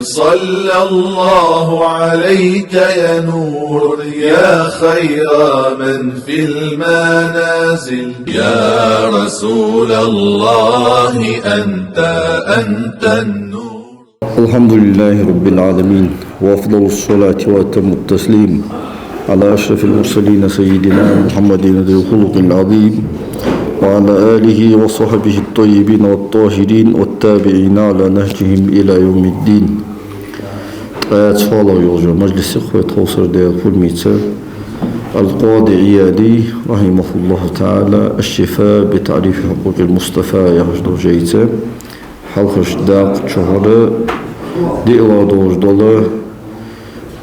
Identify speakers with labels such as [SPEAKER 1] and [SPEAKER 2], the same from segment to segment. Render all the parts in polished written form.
[SPEAKER 1] صلى الله عليك يا نور يا خير من في المنازل يا رسول الله أنت النور.
[SPEAKER 2] الحمد لله رب العالمين، وأفضل الصلاة وأتم التسليم على أشرف المرسلين سيدنا محمد ذي الخلق العظيم وعلى آله وصحبه الطيبين والطاهرين والتابعين على نهجهم إلى يوم الدين. أتفضل يوجد مجلس إخوة توصر ديال كل القاضي عيادي رحمه الله تعالى الشفاء بتعريف حقوق المصطفى يهجد جيته حلقش داق شهر دي إلا دوج دولار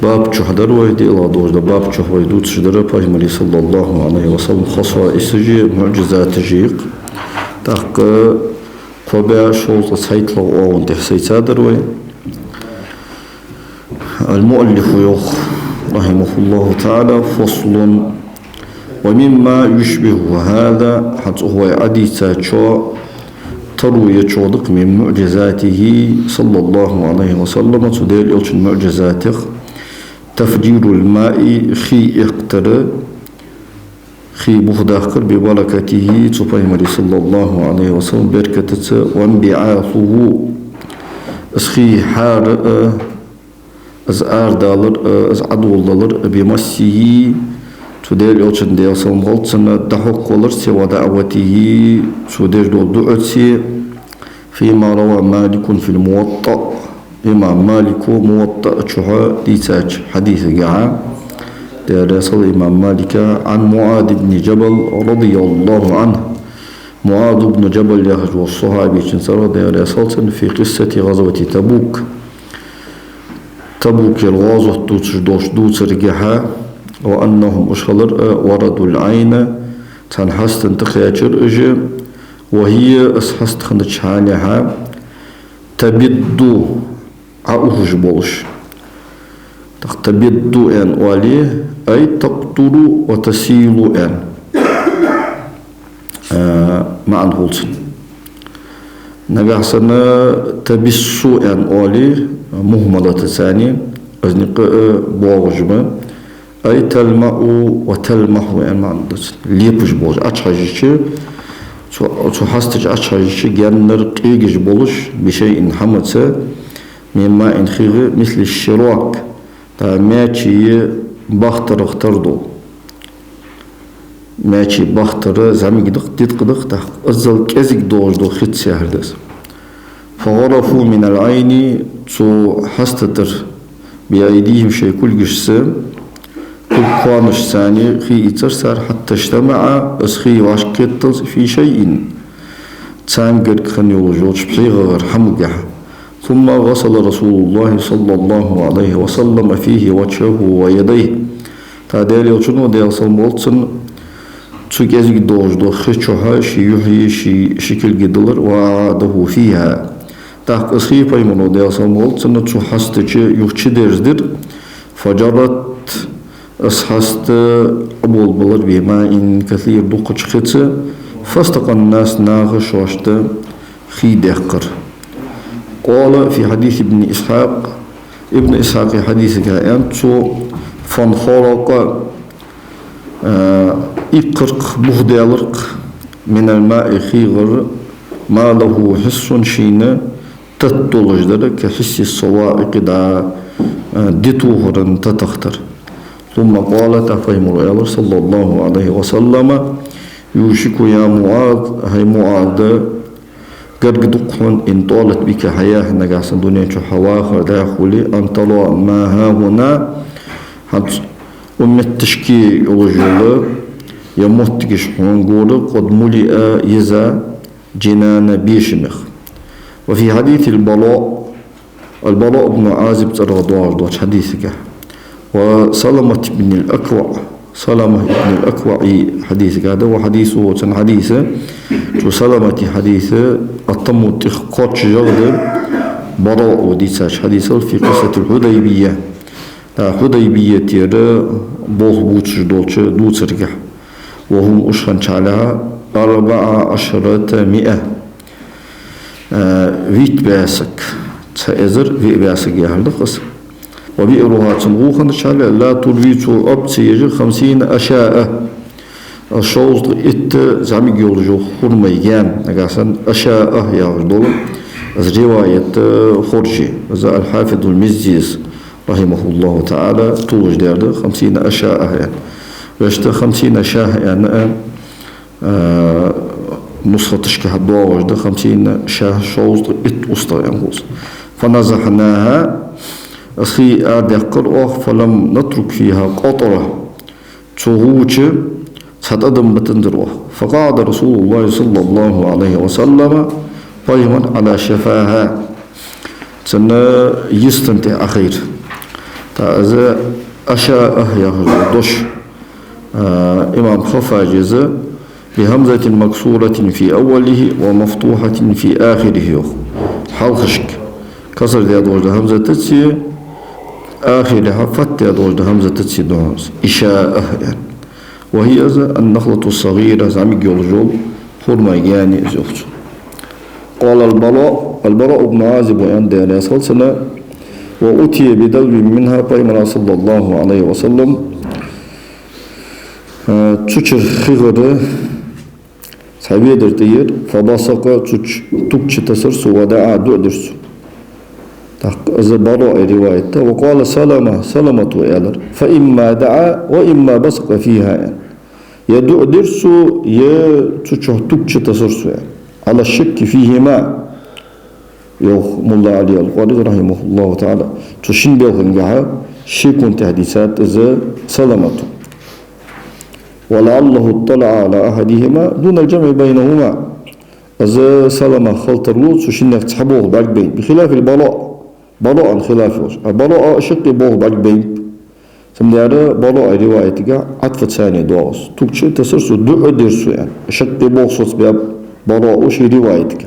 [SPEAKER 2] باب شهدر ويدي إلا دوج باب شهر يدود شدر باجمالي صلى الله عليه وسلم خصائص جي معجزات جيق تاق قبع شوط سيط لو أون تحسيت هذا المؤلف يخ رحمه الله تعالى فصل ومما يشبه هذا حتى هو عديثة شو تروي شودق من معجزاته صلى الله عليه وسلم تدير يلش معجزاته تفجير الماء خي اقتر خي بخداخر ببركته تبايمري صلى الله عليه وسلم بركته وانبعاثه اسخي حار از دالر از عدول دالر بمسيه تدير يوشن ديال صنغلت سنة دحق ولر سوى دعوته تدير دول دعوتي فيما روى مالك في الموطأ إمام مالك موطأ شحا ديتاج حديث قاعة دير يصل إمام مالك عن معاذ بن جبل رضي الله عنه. معاذ بن جبل يهجو الصحابي جنسر دير يصل في قصة غزوة تبوك الغازو دوش رجحا وأنهم أشخلر وردوا العين تنحست انتخياتر إجي وهي أسحست خندش حالها تبدو عأوهج بولش تبدو أن واليه أي تقتل وتسيل أن مع الهولسن نقحسنا تبسو أن واليه مهملة ثانية أزنق بوغجما أي تلمع وتلمح يعني معنى ليبش بولش أتشاجيش تو حستج أتشاجيش جنر قيجش بولش بشيء حمدسة مما إنخيغ مثل الشراك تا ماشي باختر اختردو ماشي باختر زمي قدق تا أزل كزك دوج دو خد سيهردس فغرفوا من العين تو حستتر بأيديهم شيء كل جسم كل قانش ثاني خي يترسر حتى اجتمع اسخي واشكتل في شيء تانقر خنيو جوج بصيغة حمقح ثم غسل رسول الله صلى الله عليه وسلم فيه وجهه ويديه تادير يوچنو ديال صلمولتسن تسوكيزك دوج دو خشوها شي يحيي شي شكل جدلر وعاده فيها تاق اسخي بايمونو ديال صلمولتسن تسو حستجي يوچي درزدر فجرت أصحست أبول بلر بماء كثير دقش خدسة فاستقى الناس ناغش واشت خي دقر. قال في حديث ابن إسحاق حديث كائن تو فانخرق إقرق بهدالرق من الماء خيغر ما له حس شين تتولج كحس الصوائق دا دتوهرا تتختر. ثم قال تفهم الرسول صلى الله عليه وسلم يوشك يا معاذ هاي معاذ قد دقهم إن طالت بك حياة نقاس الدنيا شحواخر داخلي أن ترى ما ها هنا حتى التشكي رجل يموت شحون قد ملئ يزا جنان بيشمخ. وفي حديث البراء بن عازب ترى حديثك وسلمة بن الأكوع حديث هذا وحديثه تن حديثه سلمة حديثه التم تخقاتش جغد براء وديساش حديثه في قصة الحديبية تيرا بوه بوتش دولش دوتسرقح وهم أشخن على 1400 ويت باسك تأزر في بياسك يا هذا قص وبئرها تنغوخا شال لا تلويت أبتيج 50 أشاء الشوز إت زعمي يولجو خرميان نقاسن أشاء يا رجل رواية خرجي هذا الحافظ المزيز رحمه الله تعالى توج دار 50 أشاء يعني وشت 50 أشاء يعني نسخة تشكي حدوا وجد 50 شاه شوز إت أسطى ينغوص فنزحناها أخي أدقر فلم نترك فيها قطرة تغوش ستأدم بتنزروه فقعد رسول الله صلى الله عليه وسلم قائما على شفاها سنة يستنتع أخير تأذى أشاء يهدش إمام خفاجز بهمزة مكسورة في أوله ومفتوحة في آخره حلقشك كسر دي أدوج همزة تتسي آخرها فت أدوج همزة تتسي دوامس إشاء يعني وهي النخلة الصغيرة زعمي يولجول حرمة يعني زوجت قال البراء بن عازب وعند عليه سنة وأتي بدلو منها قيمنا صلى الله عليه وسلم تشر خغر سبيدر تير فبصق تكش تسرس ودعا دؤدرس إذا براء رواية وقال سلمة وإعلر فإما دعا وإما بصق فيها يعني يدعو درسو يتشوه تكش تسرسو يعني على الشك فيهما يوخ ملا علي القاري رحمه الله تعالى تشين بيوخنجها شيكون تحديثات إذا سلمة ولعله اطلع على أحدهما دون الجمع بينهما إذا سلمة خلط الروت تشين تحبوه باك بين بخلاف براء خلافه براء شق بوه باك بين سمدارة براء روايتك عطفة ثانية دواس تكش تسرسو دعو درسو يعني شق بوه صوت باب براء شي روايتك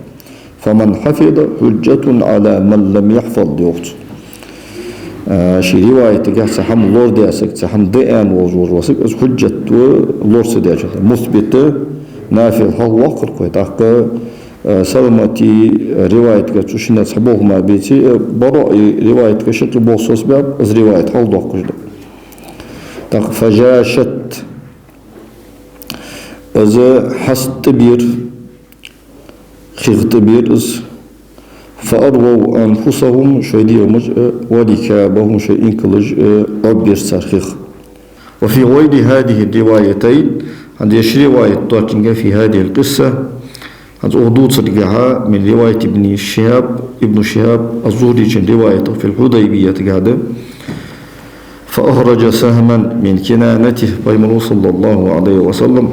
[SPEAKER 2] فمن حفظ حجة على من لم يحفظ ديوت شي روايتك سحم لور دياسك سحم ديان وزور وسك حجة لور سدياشة مثبت نافع حق وقر كويتاك سلمتي روايتك تشينا صحبوه ما بيتي براء روايتك شق بوه صوت باب از رواية حق وقر فجاشت إذا حست بير خيغت بير فأرووا أنفسهم شيدي وركابهم شيء كلج أبير سرخيخ وفي غير هذه الروايتين عند يشري رواية طاقنجة في هذه القصة عند أغدود صدقها من رواية ابن شهاب الزهري جن روايته في الحديبية قاعدة فأخرج سهما من كنانته بيمن صلى الله عليه وسلم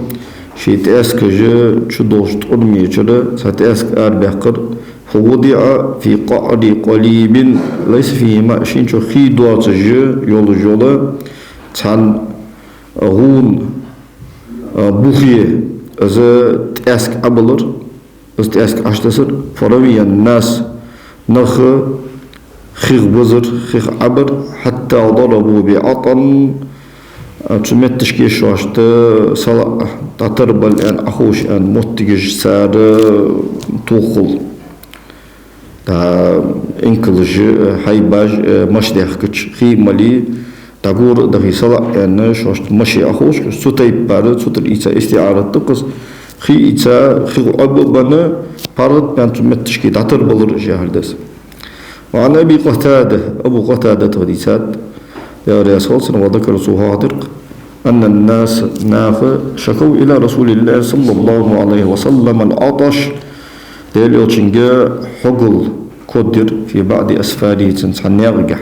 [SPEAKER 2] شي تأسك جا تشدوش تقرمي جدا ستأسك بحقر فوضع في قعر قليب ليس فيه ماء شين شو خيدوات جا يول جولا تان غون بوخية إذا تأسك أبلر إذا تأسك أشتسر فروي الناس نخ خيغ بزر خيغ عبر حتى ضربوا بعطن تمتش كيش واشت صلاة تعتربل أن أخوش أن متجج سار توخل تا إنكلج حيباج مش دهكش خي مالي تقول دخي صلاة أن شوشت مشي أخوش ستاي بارد ستر إيسا استعارة تقص خي إيسا خي عبو بنا بارد بان تمتش كي تعتربل رجال دس وعن أبي قتادة تغديسات يا رسول الله وذكر صهادر أن الناس شكوا إلى رسول الله صلى الله عليه وسلم العطش ديل يوتشنجا حقل قدر في بعض أسفاره تنسحن يرجع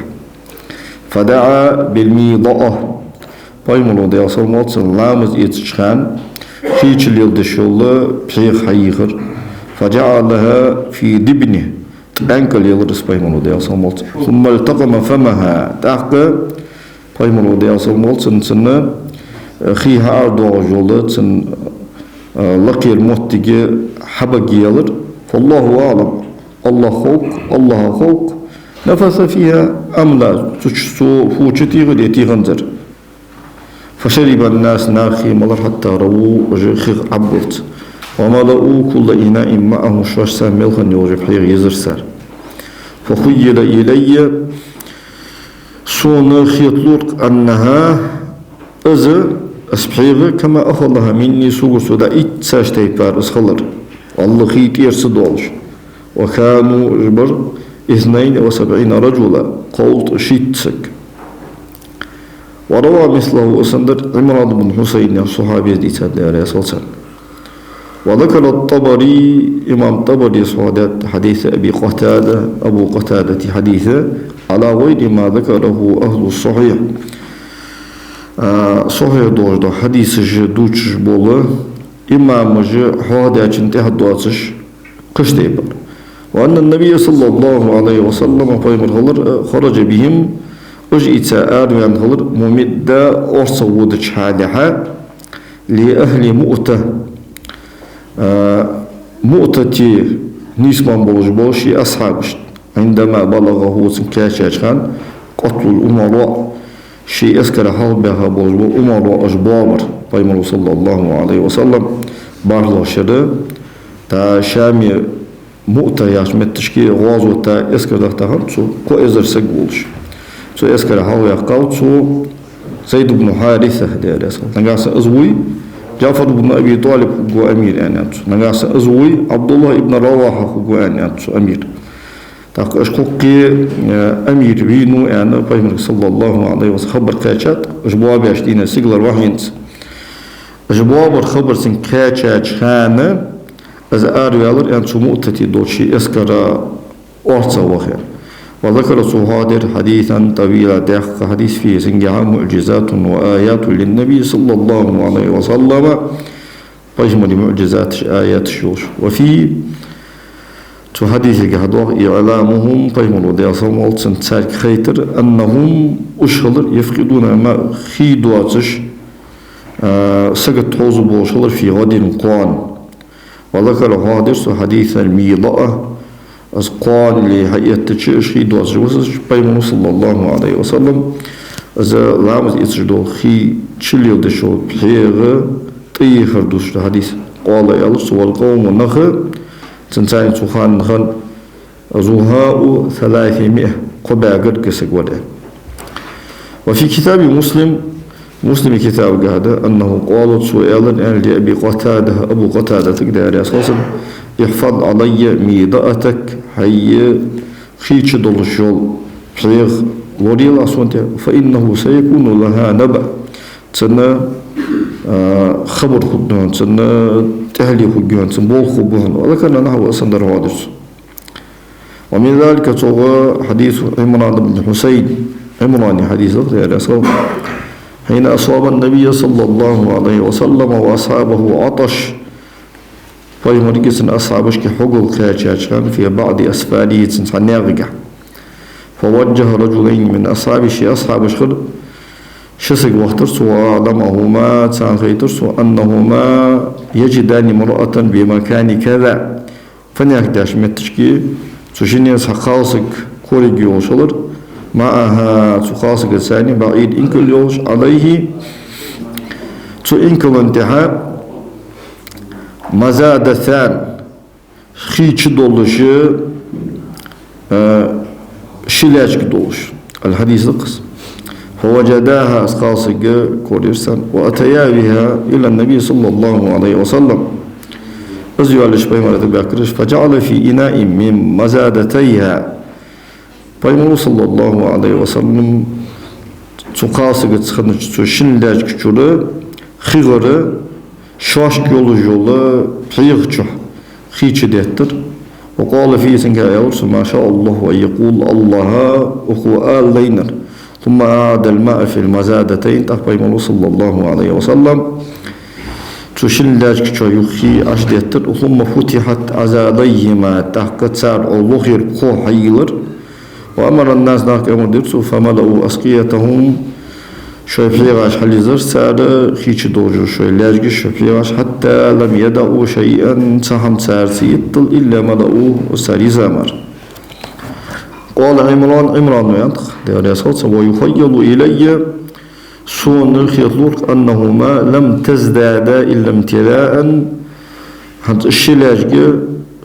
[SPEAKER 2] فدعا بالميضاء بايمون ودي أصل موتسن لامز يتشخان خيش اللي يلدشول بشيخ حيخر فجعلها في دبنه أنكل يلرس بايمون ودي أصل موتسن ثم التقم فمها تحقى بايمون ودي أصل موتسن سنة خيها أردو جولة سن لقي الموتيجي حبق يلر فالله أعلم الله خوك نفس فيها أم لا تشسو فوشتي غدي تيغنزر فشرب الناس ناخي ملر حتى رووا خيغ عبرت وملأوا كل إناء معه شوش ساملخن يوجب حيغ يزر سار فخيل إلي سون خيطلوك أنها أز أسبحيغ كما أخذها مني سوق سودا إتساش تيبار أسخلر الله خيط يرسدولش وكانوا جبر 72 رجلا قولت شيتسك وروى مثله أسندر عمران بن حسين الصحابي دي عليه الصلاة والسلام وذكر الطبري إمام طبري صحابات حديث أبو قتادة حديثه على غير ما ذكره أهل الصحيح صحيح دوجد حديث جدوش بوله إمام حوادة انتهى دواتش قش ديبر وأن النبي صلى الله عليه وسلم خرج بهم أجئتا آريان غلر ممدة أرصود شحالها لأهل مؤتة مؤتة نسمان بولش أصحابش عندما بلغه سنكاشان قتل الأمراء شيء أسكر حال بها بولش أمراء أجبابر بيمر صلى الله عليه وسلم بارلا شر تا شامي مؤتة ياشمت تشكي غازو تا أسكر دختها كو إزر سقولش سو اسكر حاول يقاوت سو زيد بن حارثة ديالس نغاس أزوي جعفر بن أبي طالب هو أمير يعني نغاس أزوي عبد الله بن رواحة هو يعني أمير تاق أشقوقي أمير بينو يعني بيمر صلى الله عليه وسلم خبر كاتشات أجبواب يشتين سيغلر وحينت أجبواب الخبر سن كاتشات خانة از آريالر يعني سو مؤتتي دوشي اسكر أرصا وخير وذكر صهادر حديثا طويلا داخل حديث فيه سنجها معجزات وآيات للنبي صلى الله عليه وسلم بجمل معجزات آيات الشوش وفي حديث كهدوغ إعلامهم بجمل دياسهم والسن تسارك خيتر أنهم أشهر يفقدون ما خيدواتش سقط حوز بوشهر في غد قوان وذكر حادث حديث الميضاء أسقان لهيئة تشي دوز جوزش بيمون صلى الله عليه وسلم إذا لامز يتجدو خي تشليو دشو بحيغ طيخر دوش الحديث قال يالس والقوم نخ تنساين سخان نخن زهاء 300 قباقر كسك وده وفي كتاب مسلم كتاب هذا أنه قالت سؤالا أن لأبي قتادة أبو قتادة تقدر أساسا يحفظ علي ميضاءتك هي خيتش دولشول بحيغ وريلا سونتي فإنه سيكون لها نبأ تسنى خبر خدوان تسنى تهلي خدوان تسنبول خبوان ولكن نحو أسندر هادرس ومن ذلك توغى حديث عمران بن حسين عمراني حديث غير أصاب حين أصاب النبي صلى الله عليه وسلم وأصحابه عطش فيمرقسن أصحابش كحقل كاتشان في بعض أسفاره تنسانيغا فوجه رجلين من أصحابش أصحابش خد شسق وقترس وعلمهما تنخيترس أنهما يجدان مرأة بمكان كذا فنياكداش متشكي تشيني سخاصك كوريجي وشلر معها سخاصك الثاني بعيد إنكل يوش عليه إنكل انتهاء مزادتان خيتش دولش شلاج دولش الحديث القص فوجداها أسقاصق كوريرسان وأتيا بها إلى النبي صلى الله عليه وسلم أزيو على شبه مرة بأكرش فجعل في إناء من مزادتيها فيمر صلى الله عليه وسلم تقاصق تخنج شلاج كتشوله خيغره شاش يولو بحيغ خيتش ديتر وقال فيه سنكا ما شاء الله ويقول الله أخو آل لينر ثم أعاد الماء في المزادتين تقبل صلى الله عليه وسلم تشن لاج يخي أشديتر ثم فتحت عزاليهما تحقت سار الله يرقو حيلر وأمر الناس ناك أمر درسو فملأوا أسقيتهم شوي بليغاش حليزر سار خيش دوجو شوي لاجش شوي بليغاش حتى لم يدعوا شيئا سهم سار سيطل إلا ملأوه ساري زامر قال عمران ينطق ديالي صوت ويخيل إلي سون الخيطلور أنهما لم تزدادا إلا امتلاء حتى الشلاج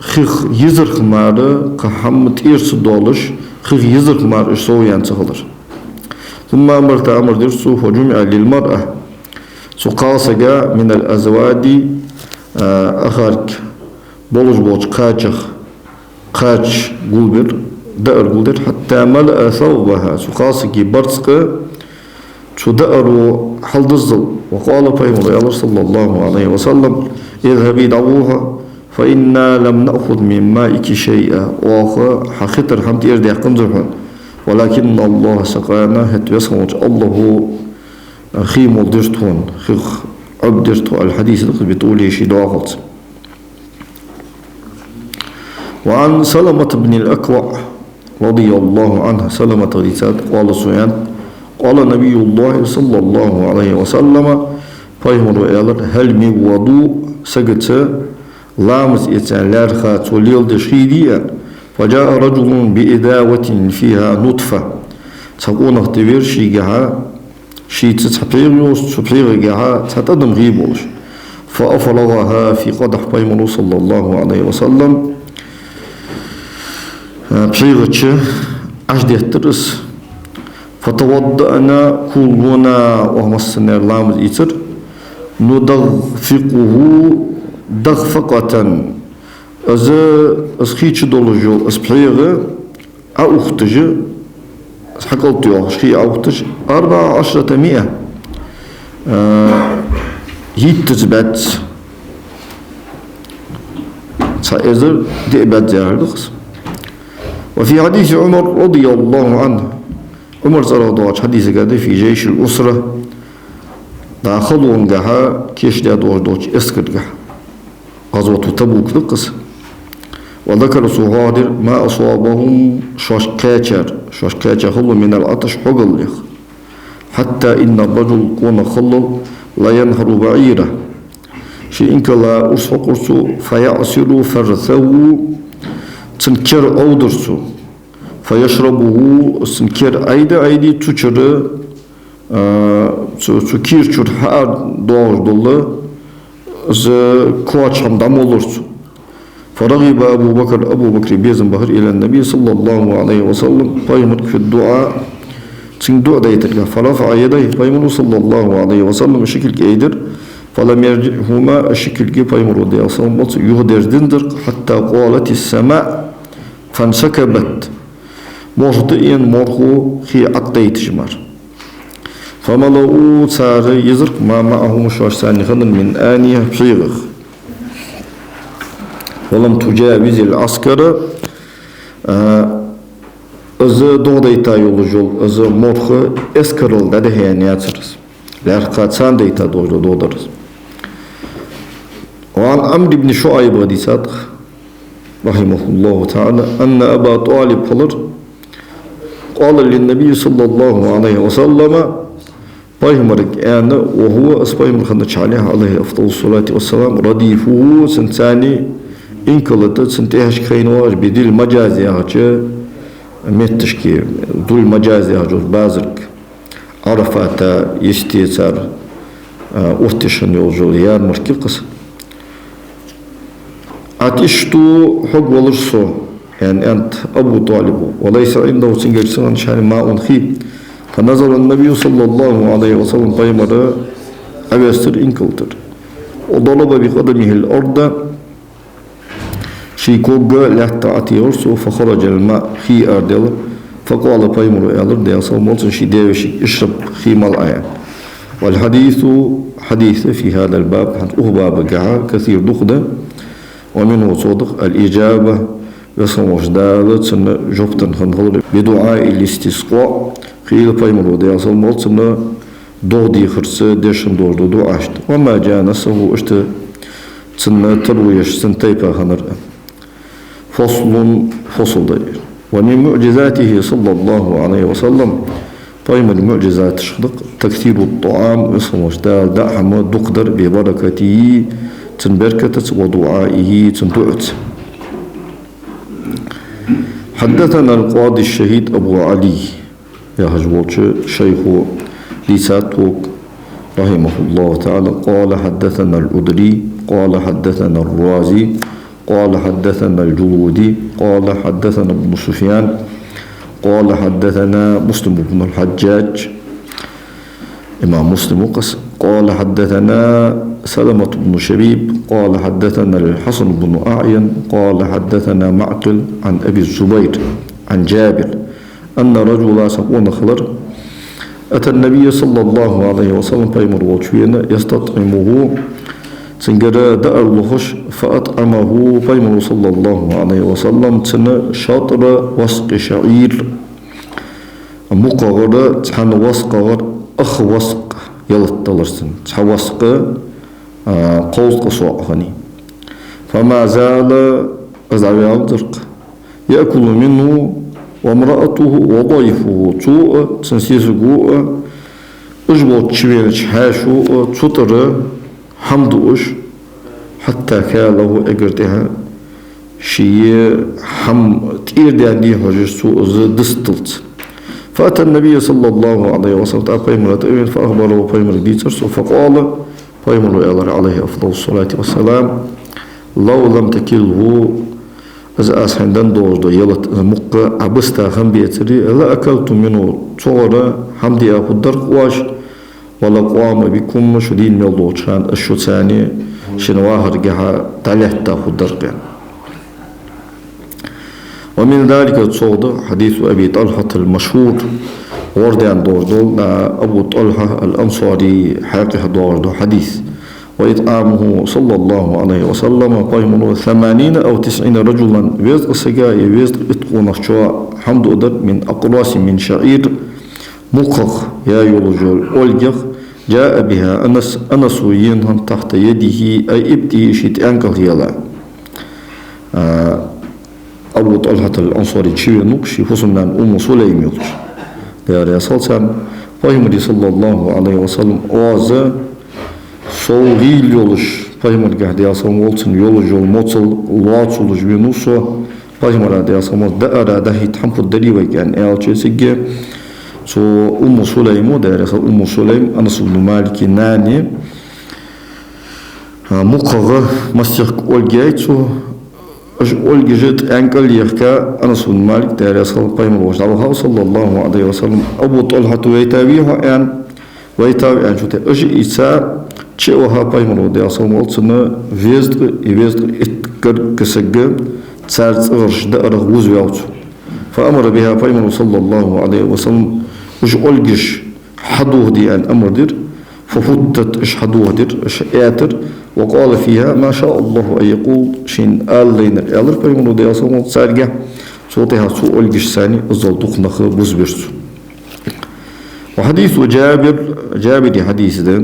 [SPEAKER 2] خيخ يزرق مارة كحمد إرس دولش خيخ يزرق مارة سويان تغلر ثم أمرت أمر درسو وجمع للمرأة سقاسة من الأزواج أخارك بولج بولج قاچ قلبر دأر قلبر حتى ملأ ثوبها سقاسة برسك تدأر حلد الظل وقال فيهم صلى الله عليه وسلم اذهبي دعوها فإنا لم نأخذ من مائك شيئا وآخر حخطر حمد إردي قنزرها ولكن الله سقانا هتوسخ الله خيم الدرتون خيخ عبدرتو الحديث بتقولي شي دواغط وعن سلمة بن الأكوع رضي الله عنه سلمة غيثات قال سويان قال نبي الله صلى الله عليه وسلم فيهم هل من وضوء سجدت لامس إتسان لارخا توليل دشخيديا فجاء رجل بإداوة فيها نطفة تقول اختبير شيقها شي تتحبيغيوس تبحيغيها تتدم غيبوش فأفرغها في قدح بيمنو صلى الله عليه وسلم بحيغتش عجده الترس فتوضأنا كلنا وهم السنة لامس إتر ندغفقه دغفقة أسخيتش دولجو أسبحيغ أختج حقلت يا شخي أختج 1400 يتزبط سائزر دئبات زيارلخص وفي حديث عمر رضي الله عنه عمر صلى الله عليه حديث قال في جيش الأسرة داخلون جها كيش دا دوش اسكت جها غزوة تبوك ذقس وذكر صهادر ما أصابهم شاشكاتشر خلو من العطش حقل حتى إن الرجل كون خلل لا ينهر بعيره شيء إنك لا أسفقرسو فيعصر فرثو تنكر أودرسو فيشربه سنكر أيدي تشر تكير شر حار دور دولة ز كواش هم دم olursu فرغب أبو بكر بيزن بهر إلى النبي صلى الله عليه وسلم فيمر في الدعاء تين دعاء دايتك فرفع يديه فيمر صلى الله عليه وسلم شكل كيدر فلم يرجعهما الشكل كي فيمر ودي أصلا يهدر دندر حتى قالت السماء فانسكبت مرضئين مرخو خي عطيت جمار فملؤوا صار يزرق ما معهم شاشتان خلن من آنية بصيغخ ولم تجاوز العسكر از دوغديتا يولجول از مرخ اسكرل ده هيان ياترس لارقاتسان ديتا دودرس وعن عمرو بن شعيب حديثات رحمه الله تعالى أن أبا طالب قال للنبي صلى الله عليه وسلم بايمرك أنا وهو أصبايمر خندش عليه أفضل الصلاة والسلام رديفه سنتاني إنكلت سنتهش كينواج بدل مجازي هاتش متشكي دول مجازي هاتش بازرك عرفات يستيسار أفتشن يوجول يار مركي قصة عتشتو حق ولرسو يعني أنت أبو طالب وليس عنده سنجر سنان شان ماء خيب فنزل النبي صلى الله عليه وسلم بايمر أبيستر إنكلتر وضرب بقدمه الأرض شيكوغا لحتى يرسو فخرج الماء خي أردل فقال بايمر ألر دي أصلا شي ديوشي اشرب خيم الآية والحديث حديث في هذا الباب حتى باب قاع كثير دخدة ومنه صدق الإجابة يصمش دالة سنة جبتن خنخل بدعاء الاستسقاء خيل بايمر دي أصلا سنة دودي خرس ديشن دور دعاشت وما جاء نسه اشت سنة ترويش سنتيبا خنر فصل دير ومن معجزاته صلى الله عليه وسلم طيب المعجزات شدق تكثير الطعام يصمش دال دعم دقدر ببركته تنبركت ودعائه تندعت حدثنا القاضي الشهيد أبو علي يا هجوتش شيخ لساتوك رحمه الله تعالى قال حدثنا الأدري قال حدثنا الرازي قال حدثنا الجلودي قال حدثنا ابن سفيان قال حدثنا مسلم بن الحجاج إمام مسلم وقص قال حدثنا سلمة بن شبيب قال حدثنا الحسن بن أعين قال حدثنا معقل عن أبي الزبير عن جابر أن رجلا سقون خلر أتى النبي صلى الله عليه وسلم بيمر وشوين يستطعمه سنجر دأر لخش فأطعمه بيمر صلى الله عليه وسلم تن شاطر وسق شعير مقغر تحن وسقغر أخ وسق يلطلرسن تح وسق قوس قصوغني فما زال أزعي الدرق يأكل منه وامرأته وضيفه توء تنسيسقوء أجبط تشوين حاشو تطر حمدوش حتى كاله اقرتها شيء حم تير دي حجر سوء دستلت فأتى النبي صلى الله عليه وسلم قيمرة فأخبره قيمرة ديترس فقال قيمرة عليه أفضل الصلاة والسلام لو لم تكله إذا أسحندن دوزدو يلت مقا عبستا خم بيتري لا أكلت منه صورة حمدي أخو الدرق واش ولا قوام بكم شدين ميلو شان الشتاني شنواهر جها تلحت أخو الدرق يعني. ومن ذلك الصوت حديث أبي طلحة المشهور ورد عن دوردو أبو طلحة الأنصاري حاقه دوردو حديث وإطعامه صلى الله عليه وسلم قيمه 80 أو 90 رجلا ويزق سجاي ويزق إتقون شواء حمد أدر من أقراص من شعير مقخ يا يولجول أولجخ جاء بها أنس ينهم تحت يده أي إبتي شيت أنكل يلا أبو طلحة الأنصاري تشيو نقشي خصوصا أم سليم يلش يا رسول الله صلى الله عليه وسلم أوزا Sol yoluş Peygamber gahdiyasan olsun yol motsal loat soluş binuso Peygamber gahdiyasan da arada hit hampu derive gen elçesige so Sulaym da rasa Sulaym Anas ibn Malik nani muqaga masjid olgaytso olgijit enkel yahka Anas ibn Malik da rasa Peygamber sallallahu aleyhi ve sellem Abu Talha ويتابعه ان ويتابع ان شوت اجي إيسا Чеоха пайману де асамолцына вездг и вездг иткар кесеге царцырш да аргуз вялцу. فأمر بها пайману саллаллаху алейхи ва саллям уж ольгиш حدوه دي أن أمر دير ففتت إش حدوه دير إش آتر وقال فيها ما شاء الله أن يقول شين آل لينر آلر пайману де асамол царга صوتها سو ольгиш ساني الزلطوق نخ بزبرسو. وحديث جابر حديث ده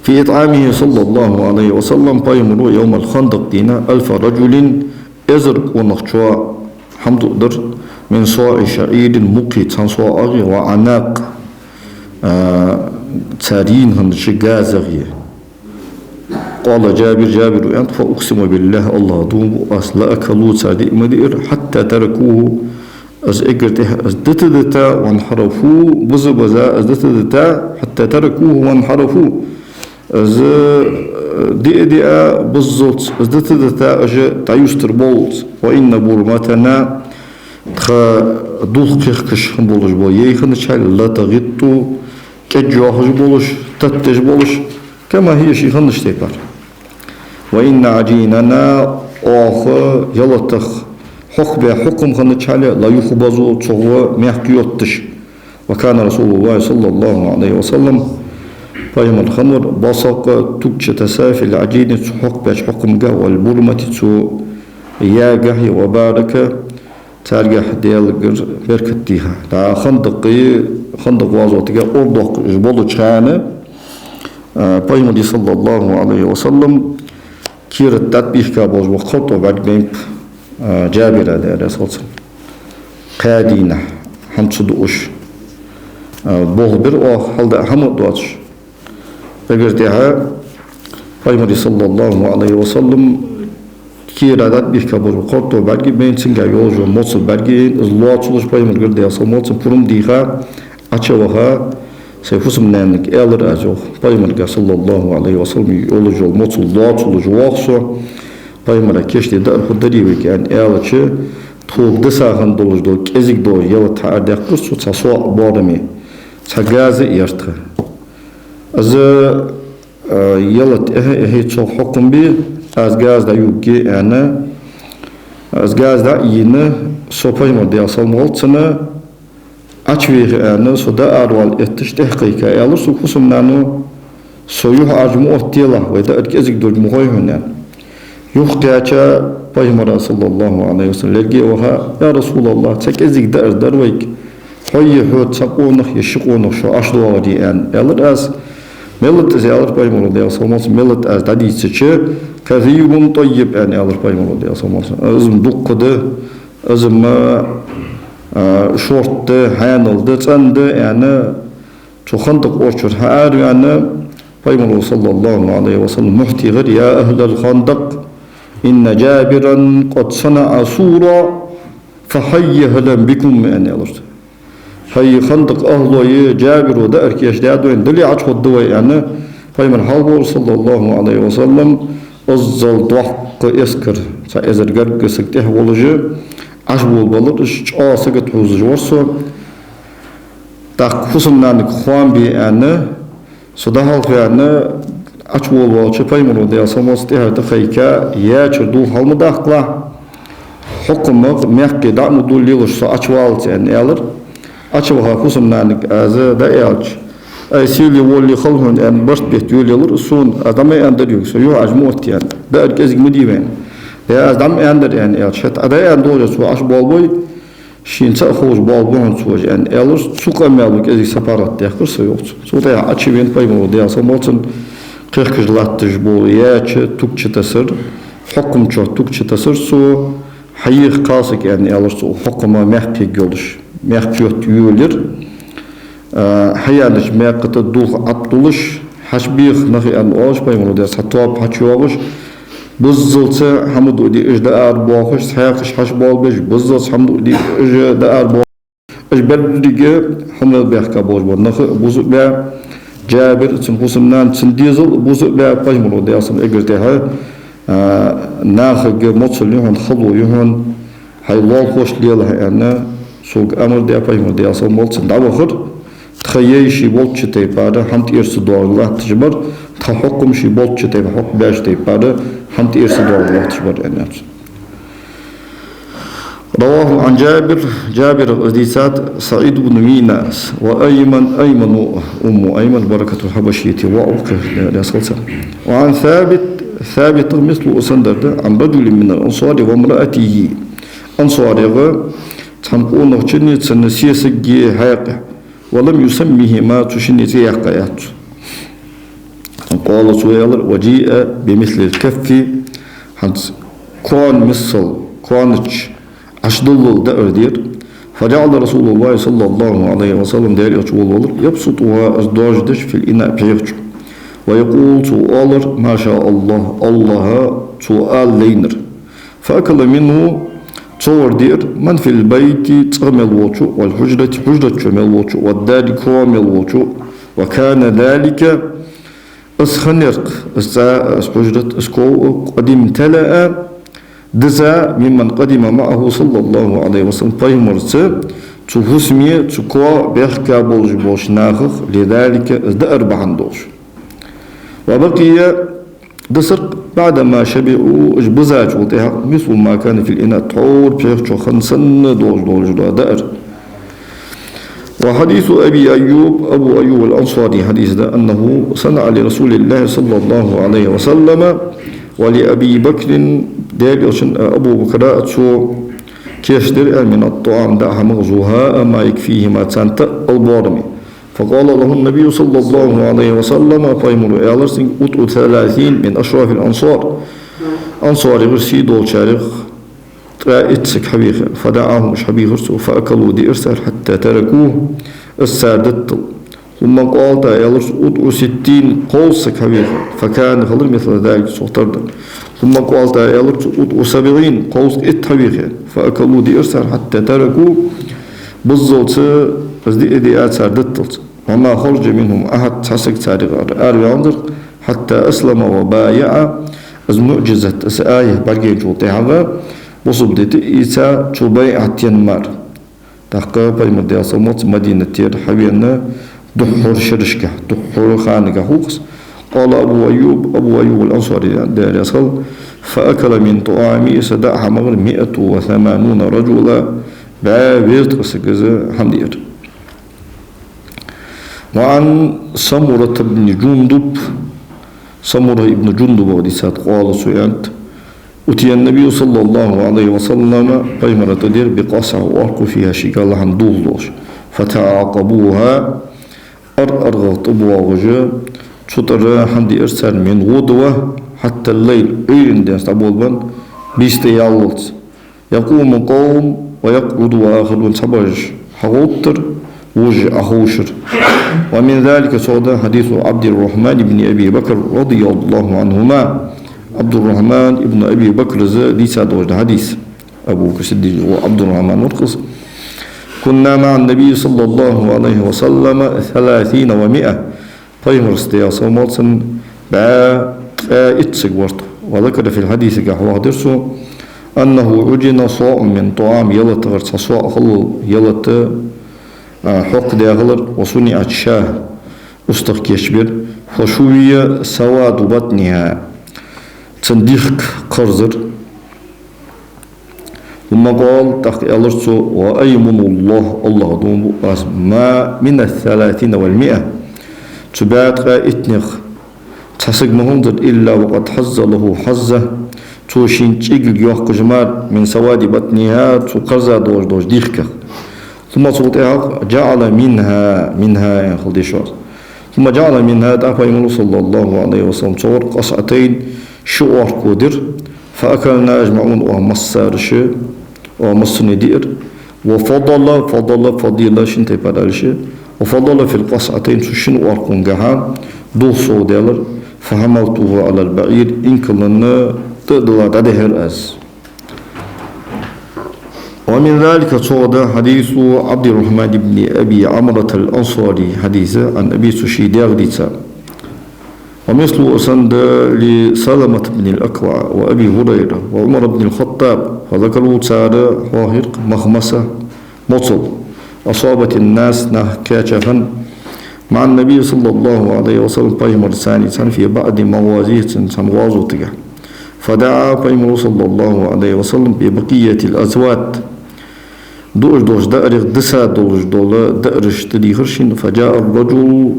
[SPEAKER 2] في إطعامه صلى الله عليه وسلم قيمروا يوم الخندق دينا 1000 رجل إزرق ونخشوا حمد أدر من صاع شعير مقي تنصاع وعناق تارين هنشجازغي قال جابر أنت فأقسم بالله الله دوم أصل أكلوا تادي مدير حتى تركوه از اجرته از دتدتا وانحرفوا بزبزا از دتدتا حتى تركوه وانحرفوا از دي بالزوت از دتدتا اج تايستر بولت وان برمتنا تخ دوخ كش بولش بو يخن شال لا تغطو كجوخ بولش تتج بولش كما هي شي خنش تيبر وان عجيننا اخ يلتخ حكم خنشالي لا يخبزو تصوى ميحكيوتش وكان رسول الله صلى الله عليه وسلم فيما الخمر بصق تكش تسافي العجين حق باش حكم جا والبرمة تسو ياجه وبارك تارجح ديال بركتيها دا خندق وازوتك أردق جبل تشانه فيما صلى الله عليه وسلم كير التطبيق كابوز وخطو بعد بين جابر عليه الصلاة والسلام قادينة حمصد أش بولبر أو حلدا حمد دواتش بقرتها فيمري صلى الله عليه وسلم كيرادات بيكابور قرطو برجي بين سنجا يوجو موصل برجي زلوات سلوش فيمر قردها صموت سنفرم ديها أشوها سيفوسم نانك إلر أجو فيمر صلى الله عليه وسلم يولجو موصل زلوات سلوش واخصو paymara keşti dar hudari ve yani eğalçı tuğ dısağın dolujdu kezik do yalı taarda qırsu çaso bodami çagazı yartı az yalı ehe çok hukum bir az gaz da yok ki yani az gaz da yine sopayma diye salmalçını aç ve yani soda arval ettiş tahkika yalı su kusumnanu soyuh arjmu ohtiyala ve da kezik do muhoyhunan yok diyaça Peygamber sallallahu aleyhi ve sellem lergi oha ya Resulallah çekezik der veyk hayy hut çakonuq yaşıkonuq şu aşdoğa diyen alır az millet az alır Peygamber sallallahu aleyhi millet az dadisiçi kaziyun tayyib yani alır Peygamber sallallahu aleyhi azım duqqıdı azım şorttu hayanıldı çandı yani çoxandıq orçur har yani Peygamber sallallahu aleyhi ve sellem muhtigir ya ehlel khandaq إن جابرا قد صنع صورة فحي هلا بكم يعني الله هي خندق أهله جابر وده أركيش دادوين دلي عشق الدواء يعني فيمن حالبور صلى الله عليه وسلم أزل ضحق يسكر سأزر قرق سكته ولجي عشبول بلد سكت حوزج ورسو تاق خصمنا نكخوان بي يعني صداحل يعني açbol bolçu paymuru diye samostihar tafayka ya çurdul halmıdaqla hukumu mehki da'mu dulliluşsa açval yani alır açvaha husumnanik azı da elç aysili volli khalhun en burst bet yolulur sun adamı ender yoksa yo ajmot yani da herkes gidiven ya adam ender yani elç hat ada en doğru su açbol boy şinça xoş bol boyun su yani alır su kameluk ezik separat yakırsa yok su da açıven paymuru diye samolçun qirqijlattish bu yaçı tukçı tasır hukumçu tukçı tasır su hayır qalsık yani alır su hukuma mehki gölüş mehki yötüyülür hayaliş mehkıtı dul abduluş haşbih nahi an oğuş paymunu der satop haçyoğuş buzzılçı hamudu di ijdaar boğuş sayaqış haş bolbeş buzzılçı hamudu di ijdaar boğuş ijberdige hamil behka boğuş bu nahi buzu be Jabir için husumnan için dizil buzu be pajmulu diyorsun egirte ha nahge motsulun halu yuhun haylol hoşliyala yani sog amr de pajmulu diyorsun motsun da vakır txayeşi bolçu teypada hamt irsi doğrullah tijbar tahakkum şi bolçu teypa hak beş teypada hamt irsi doğrullah tijbar yani رواه عن جابر حديثات سعيد بن ميناس وأيمن أم أيمن بركة الحبشية وأوكه وعن ثابت مثل أسندر عن رجل من الأنصار وامرأته أنصار تنقون نخشني تنسيسجي حيقه ولم يسميهما تشني زيقيات قال سويلر وجيء بمثل الكف كون مثل كونش أشدل دأردير فجعل رسول الله صلى الله عليه وسلم داري أشول ولر يبسطها أزداجدش في الإناء بيغج ويقول سؤالر ما شاء الله سؤال لينر فأكل منه تصور دير من في البيت تغمل وچو والحجرة حجرة شمل وچو والدار كوامل وچو وكان ذلك أسخنرق حجرة اسكو قديم تلأ دزا ممن قدم معه صلى الله عليه وسلم paymırsı تفسمي تكوا بيحكا بولش ناخخ لذلك ازدأر بحندوش وبقي دسرق بعدما شبعوا اجبزاج وطيها مثل ما كان في الإناء طور بيحكو خنسن دوش دأر وحديث أبو أيوب الأنصاري حديث ده أنه صنع لرسول الله صلى الله عليه وسلم ولأبي بكر ديال أبو بكر أتسو كيشتر من الطعام دعها مغزوها ما يكفيه ما تسانت البارمي فقال له النبي صلى الله عليه وسلم فايمر إعلرسين أتو 30 من أشراف الأنصار أنصار غرسي دول شارخ ترائتسك حبيخ فدعاهم مش حبيخ فأكلوا دي إرسال حتى تركوه السادت ثم قال تعالى أدعو 60 قوسك حبيخ فكان خلر مثل ذلك سوطردا ثم قال تعالى أدعو 70 قوس حبيخ فأكلوا دي إرسال حتى تركوه بالضبط دي سادت وما خرج منهم أحد حسك تاريخ أربع حتى أسلم وبايع از معجزة از آية برگه جوته هذا وصل ديت إيسا تبايع تينمار تحقا بيمد يصمت مدينة تير حبينا دحور شرشكة دحور خانقة خوكس قال أبو أيوب الأنصاري دار يصل فأكل من طعامي سدعها مغل 180 رجلا بعبيرت قسكزة حمدير. وعن سمرة بن جندب سمرة ابن جندب وديسات قال سيانت أتي النبي صلى الله عليه وسلم بيمرة دير بقصع وأرقوا فيها شكال عن دولوش فتعاقبوها أرغط أبواغجة شطر حمدي إرسال من غدوة حتى الليل إيرن ديس تبولبان بيستي يالت يقوم قوم ويقعد وآخرون سبج حغوطر وجه أخوشر. ومن ذلك صعد حديث عبد الرحمن بن أبي بكر رضي الله عنهما. عبد الرحمن بن أبي بكر ليس دوج حديث أبو كسدي وعبد الرحمن مرقص كنا مع النبي صلى الله عليه وسلم 30 و100 فيمرس يا صومالسن إتسق ورطه. وذكر في الحديث كحواه درسه أنه عجن صاع من طعام يلت غرس صاع خلو يلت حق داغلر وصنعت شاه أستخ يشبر فشوية سواد بطنها تنديخك قرزر. ثم قال تحقي ألرسو وأيمن الله دوم ما من 30 و100 تبعت إتنخ تحسق مهندر إلا وقد حز له حزة توشين تيجل يوحق جمال من سواد بطنها تقرزا دوش ديخك. ثم جعل منها خلديشوار ثم جعل منها دعفا صلى الله عليه وسلم صور قصعتين شعور قدر فأكلنا أجمعون ومصارش ومصندير وفضل فضيلة شنتي بدالش وفضل في القصعتين شن وارقون جها دو صوديلر فحملته على البعير إن كلنا تدل تدهر أز. ومن ذلك صعد حديث عبد الرحمن بن أبي عمرة الأنصاري حديث عن أبي سشيد يغديثا. ومثل أسند لسلمة بن الأكوع وأبي هريرة وعمر بن الخطاب فذكروا تسارة هاهرق مخمسة مصل أصابت الناس كاشفا مع النبي صلى الله عليه وسلم بيمر ثاني في بعد موازيه سنوازوتها فدعا بيمر صلى الله عليه وسلم ببقية الأزوات دوش دأرق دسا دوش دأرش تديخرشين فجاء الرجل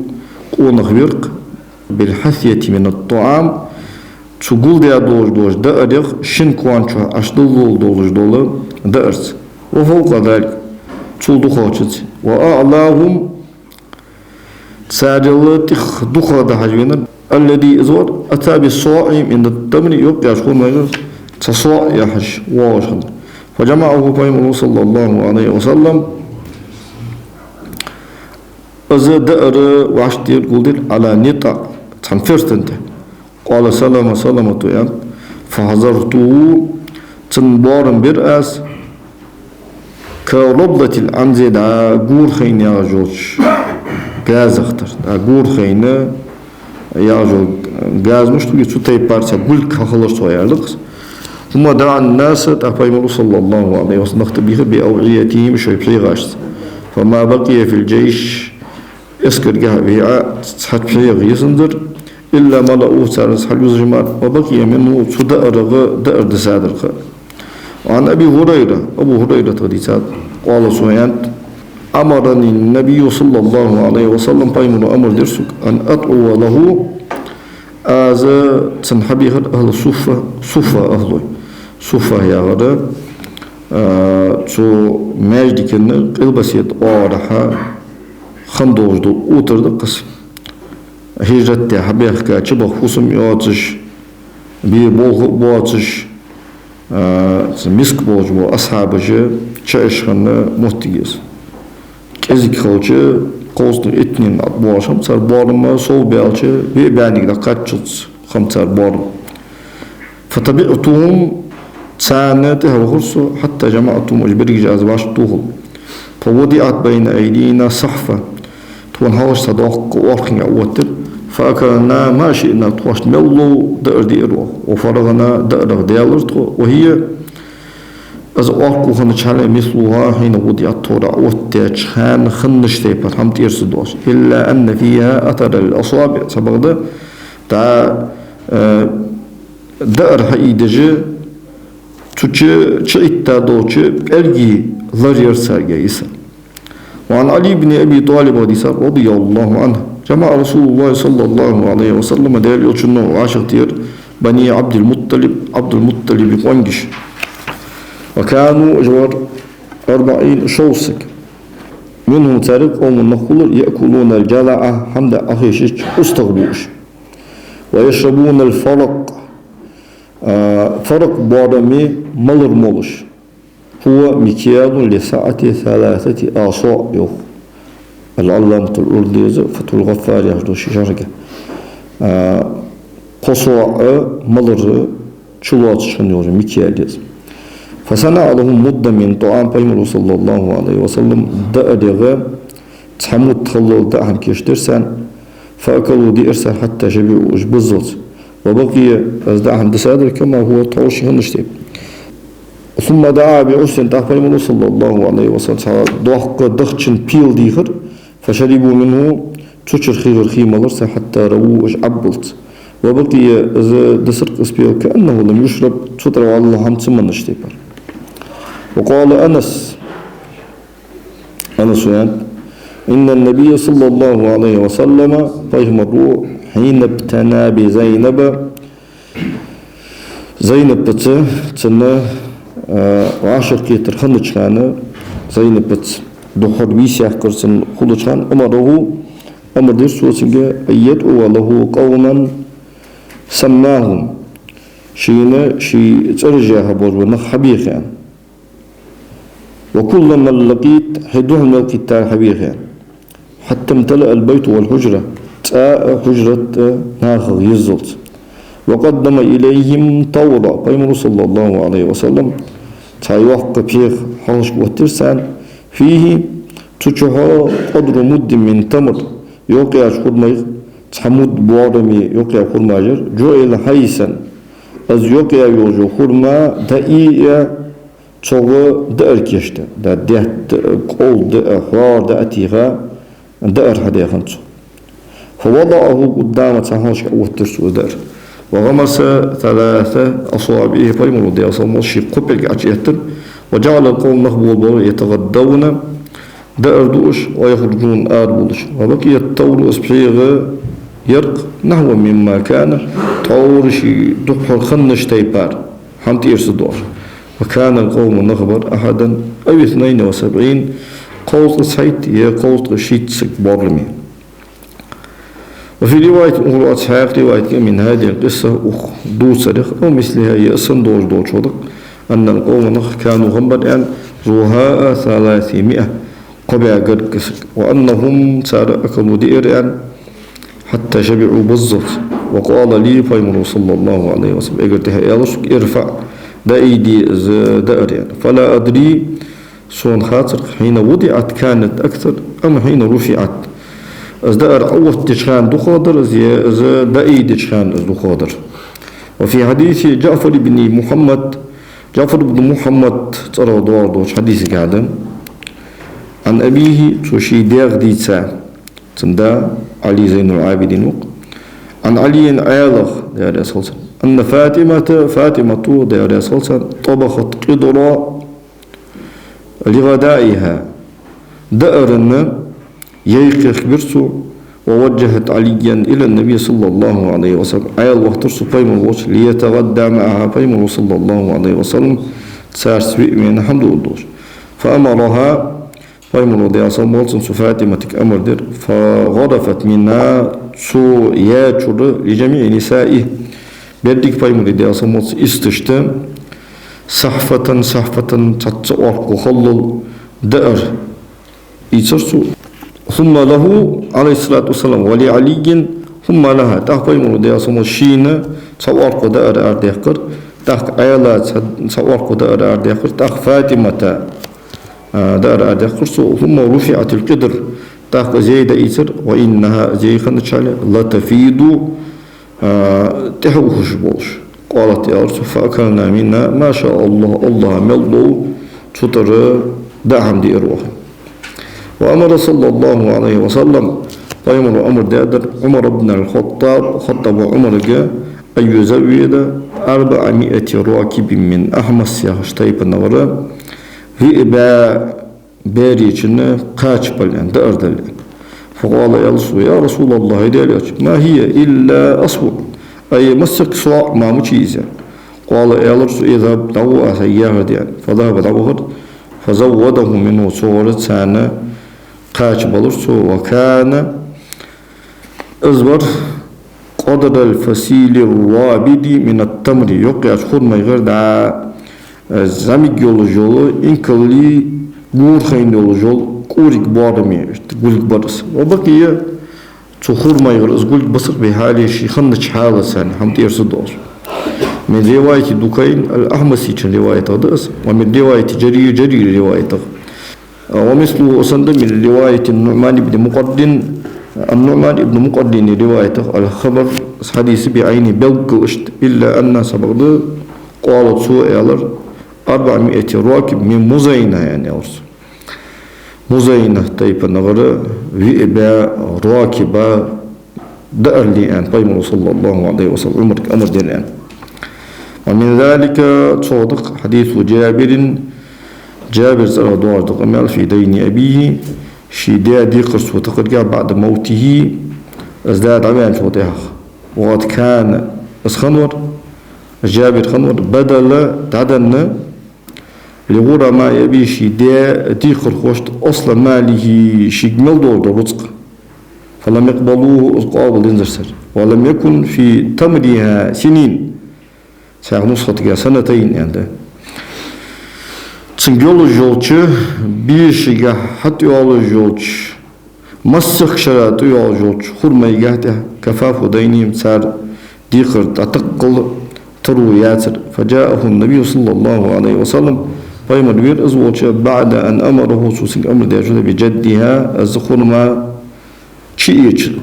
[SPEAKER 2] قونخ برق بالحثية من الطعام تقول ديا دوش دأرق شن كوانشو أشدل دوش دأرس. وفوق ذلك تقول دخوشت وأعلاهم ساجل تخ دخو دحجونا الذي إزور أتى بالصاع من التمر يقع شكون ما تصاع يحج واشهد فجمعه بيمر صلى الله عليه وسلم أزا دأر وعشتير قلدر على نطع تنفرتنت قال سلامة يعني فحضرته تنبارن برأس كربضة العنزة دا قور خين يا جوج غاز اختر دا قور خين يا جوج غاز مش تقول تسوتي بارسا قل كخلص ويالقس. ثم دعا الناس تأبيمر صلى الله عليه وسلم نختبيه بأوعيتهم شوي غاشت فما بقي في الجيش اسكر قهوة تحت فيه غيسندر إلا ملأوه سارس حلوز جمال وبقي منه دأر دسادر. وعن أبو هريرة تغديسات قال سويانت أمرني النبي صلى الله عليه وسلم بيمر أمر درسك أن أدعو له آزا تنحبيه أهل صفة أهله صفة يا غدا تو ماجد كنا قلبسيت أورحا خندوش دو أوتر دقس هجرت حبيه كاتشبه خصم يواتش بي بواتش مسك بوج بو أصحابه تشايش خنا مهتجس كذيك خوجه قوسن اتنين أطباشم صار بارما صو بيالش بيبانيك دقاتشوت خمسار بارم فتبعتهم سانته وخرسو حتى جمعتهم أجبريك جاز باشتوهم فوضعت بين أيدينا صحفة تون هاوش صداق وارخين أوتر فأكلنا ما شئنا توش ملو دأر ديرو وفرغنا دأر ديالرتو وهي از أركو خنشان مثلها حين وضع التوراة والتاجخان خنش تيبر هم تيرسدوش إلا أن فيها أثر الأصابع سبق تا دأر حيدجي تشيتا دوتش أرجي لرير سارجيسا. وعن علي بن أبي طالب رضي الله عنه جمع رسول الله صلى الله عليه وسلم دير يوشنو عاشر بني عبد المطلب قنجش وكانوا أجور 40 شوسك منهم تارك قوم النخول يأكلون الجلعة حمد أخيشش استغبوش ويشربون الفرق فرق بارمي ملر مولش هو مكيال لساعة 3 آصاء يوخ العلامة الأرديزة فتح الغفار يحدوش شرقة قصاء ملر شلوات شنور مكيال يزم فصنع لهم مدة من طعام بيمر صلى الله عليه وسلم دأرغ تحمد تخلل دعهم كيشترسان فأكلوا دي إرسان حتى شبعوا بالزلط وبقي أزدعهم دسادر كما هو طوشي هنشتيب ثم دعا بعسل تحت بيمر صلى الله عليه وسلم ضحق دخشن بيل ديخر فشربوا منه تشر خير خيمة حتى رووش عبلت وبقي دسرق اسبيل كأنه لم يشرب تطرع الله هم ثم نشتيبر. وقال أنس إن النبي صلى الله عليه وسلم فيهمروا حين ابتنى بزينب تنا وعشر كيتر خنج كان زينب دخل بيسيح كرسن خلج كان أمر دير سوسنجا يدعو له قوما سماهم شي ترجعها بوجونا خبيخا وكلما لقيت حدوهم القتال حبيخا حتى امتلأ البيت والحجرة تاء حجرة ناخذ يزلت وقدم إليهم طورا بيمر صلى الله عليه وسلم تايوق بيخ حوش وترسان فيه تشوها قدر مد من تمر يوقع خرمي تحمد بوارمي يوقع خرماجر جوئل حيسا از يوقع يوجو خرما دائية تشوغ دأر كيشتا دا قول دأر حوار دأتيغا دأر حديا خنصو فوضعه قدام تحوش وترسو دأر وغمس 3 أصابعه فيمر دي أصلا شي قبل عجيتر وجعل القوم مخبوضون يتغدون دأر دوش ويخرجون بولش وبقي الطور اسبحيغ يرق نحو مما كان طور شي دحر خنش تيبار حمت إرس دور وكان القوم نخبر أحدا أو 72 قوط سعيد هي قوط شيت سك بارلمي. وفي رواية أخرى أصحاب رواية من هذه القصة دو صريخ أو مثلها يأسن دور شودق أن القوم كانوا غنبر زهاء 300 قبع قد كسك وأنهم سار أكلوا دئر حتى شبعوا بالزبط وقال لي فيمر صلى الله عليه وسلم إقرتها يا رسول ارفع دأيدي دأر فلا أدري سون خاطر حين وضعت كانت أكثر أم حين رفعت از دأر أوت تشخان دو خادر از دأيد تشخان از دو خادر. وفي حديث جعفر بن محمد ترى دوار دوش حديث قاعدة عن أبيه توشي ديغ ديتسا تندا علي زين العابدين عن علي عيالغ ديار يسولسا أن فاطمة ديار يسولسا طبخت قدرا لغدائها دأرن ييقظ برسو ووجهت عليا إلى النبي صلى الله عليه وسلم عيال وقترسو فيمر وش ليتغدى معها فيمر صلى الله عليه وسلم تسار سوء من حمد الدوش فأمرها فيمر دي أصلا والسن فاطمتك أمر دير فغرفت منها سو ياتشر لجميع نسائه بيدك فيمر دي أصلا استشتم صحفة تتصور وخلل دأر يترسو ثم له عليه الصلاة والسلام ولعلي ثم لها تحت فيمر دي أصلا شين تصور دأر أرديخر تحت عيالات تصور دأر أرديخر تحت فاطمة دار أدخرسو ثم رفعت القدر تاق زيد إيسر وإنها زي خندش عليه لا تفيد تحوش بولش قالت يا رسول فأكلنا منا ما شاء الله ملضو تطر دعم دي إروح وأمر صلى الله عليه وسلم فيمر أمر دادر عمر بن الخطاب خطب عمر جاء أن يزود 400 راكب من أحمس ياشتيب النورة في إباء باريجنا قاچبل يعني دأردل فقال يا رسول الله ما هي إلا أصبر أي مسك صواع ما مجيزة قال يا رسول إذا بدعوا أسياه يعني فذهب دعوه فزوده منه صورة سنة قاچبل وكان أزبر قدر الفسيل الرابد من التمر يقع خرما غير دا زميك يولو إنكلي غور خين يولو كوريك بارمي قولك برس وبقي تخور ما يغرز قولك بصر بحالي شي خندش حالة سنة حمد يرسدوش من رواية دوكاين الأحمسي كان رواية هذا ومن رواية جرير رواية ومثله أصند من رواية النعمان بن مقدن النعمان بن مقدن روايته الخبر حديث بعيني بلقشت إلا أن سبقد قالت سوء 400 راكب من مزينة يعني أرس مزينة طيب النغرة وإباء راكبة دأر لي أن قيم صلى الله عليه وسلم أمر دين الآن ومن ذلك تصدق حديث جابر زرع دوار دقمال في دين أبيه شيدا دي قرص وتقرقع بعد موته ازداد عمان شوطيها وقد كان اسخنور جابر خنور بدل تعدن لغورة ما يبي شيدا دي قرص أصلا ماله شيقمل دور رزق فلم يقبلوه قابل انزرسر ولم يكن في تمرها سنين سنة سنتين يعني تنجول جولچ بيشيغا حتى يول جولچ مسخ شرات يول جولچ خرميغا كفاف دينيم صار ديخر تقل ترو ياسر فجاءه النبي صلى الله عليه وسلم فيمر بير ازوچ بعد ان امره سوسن امر دجل بجدها الزخرما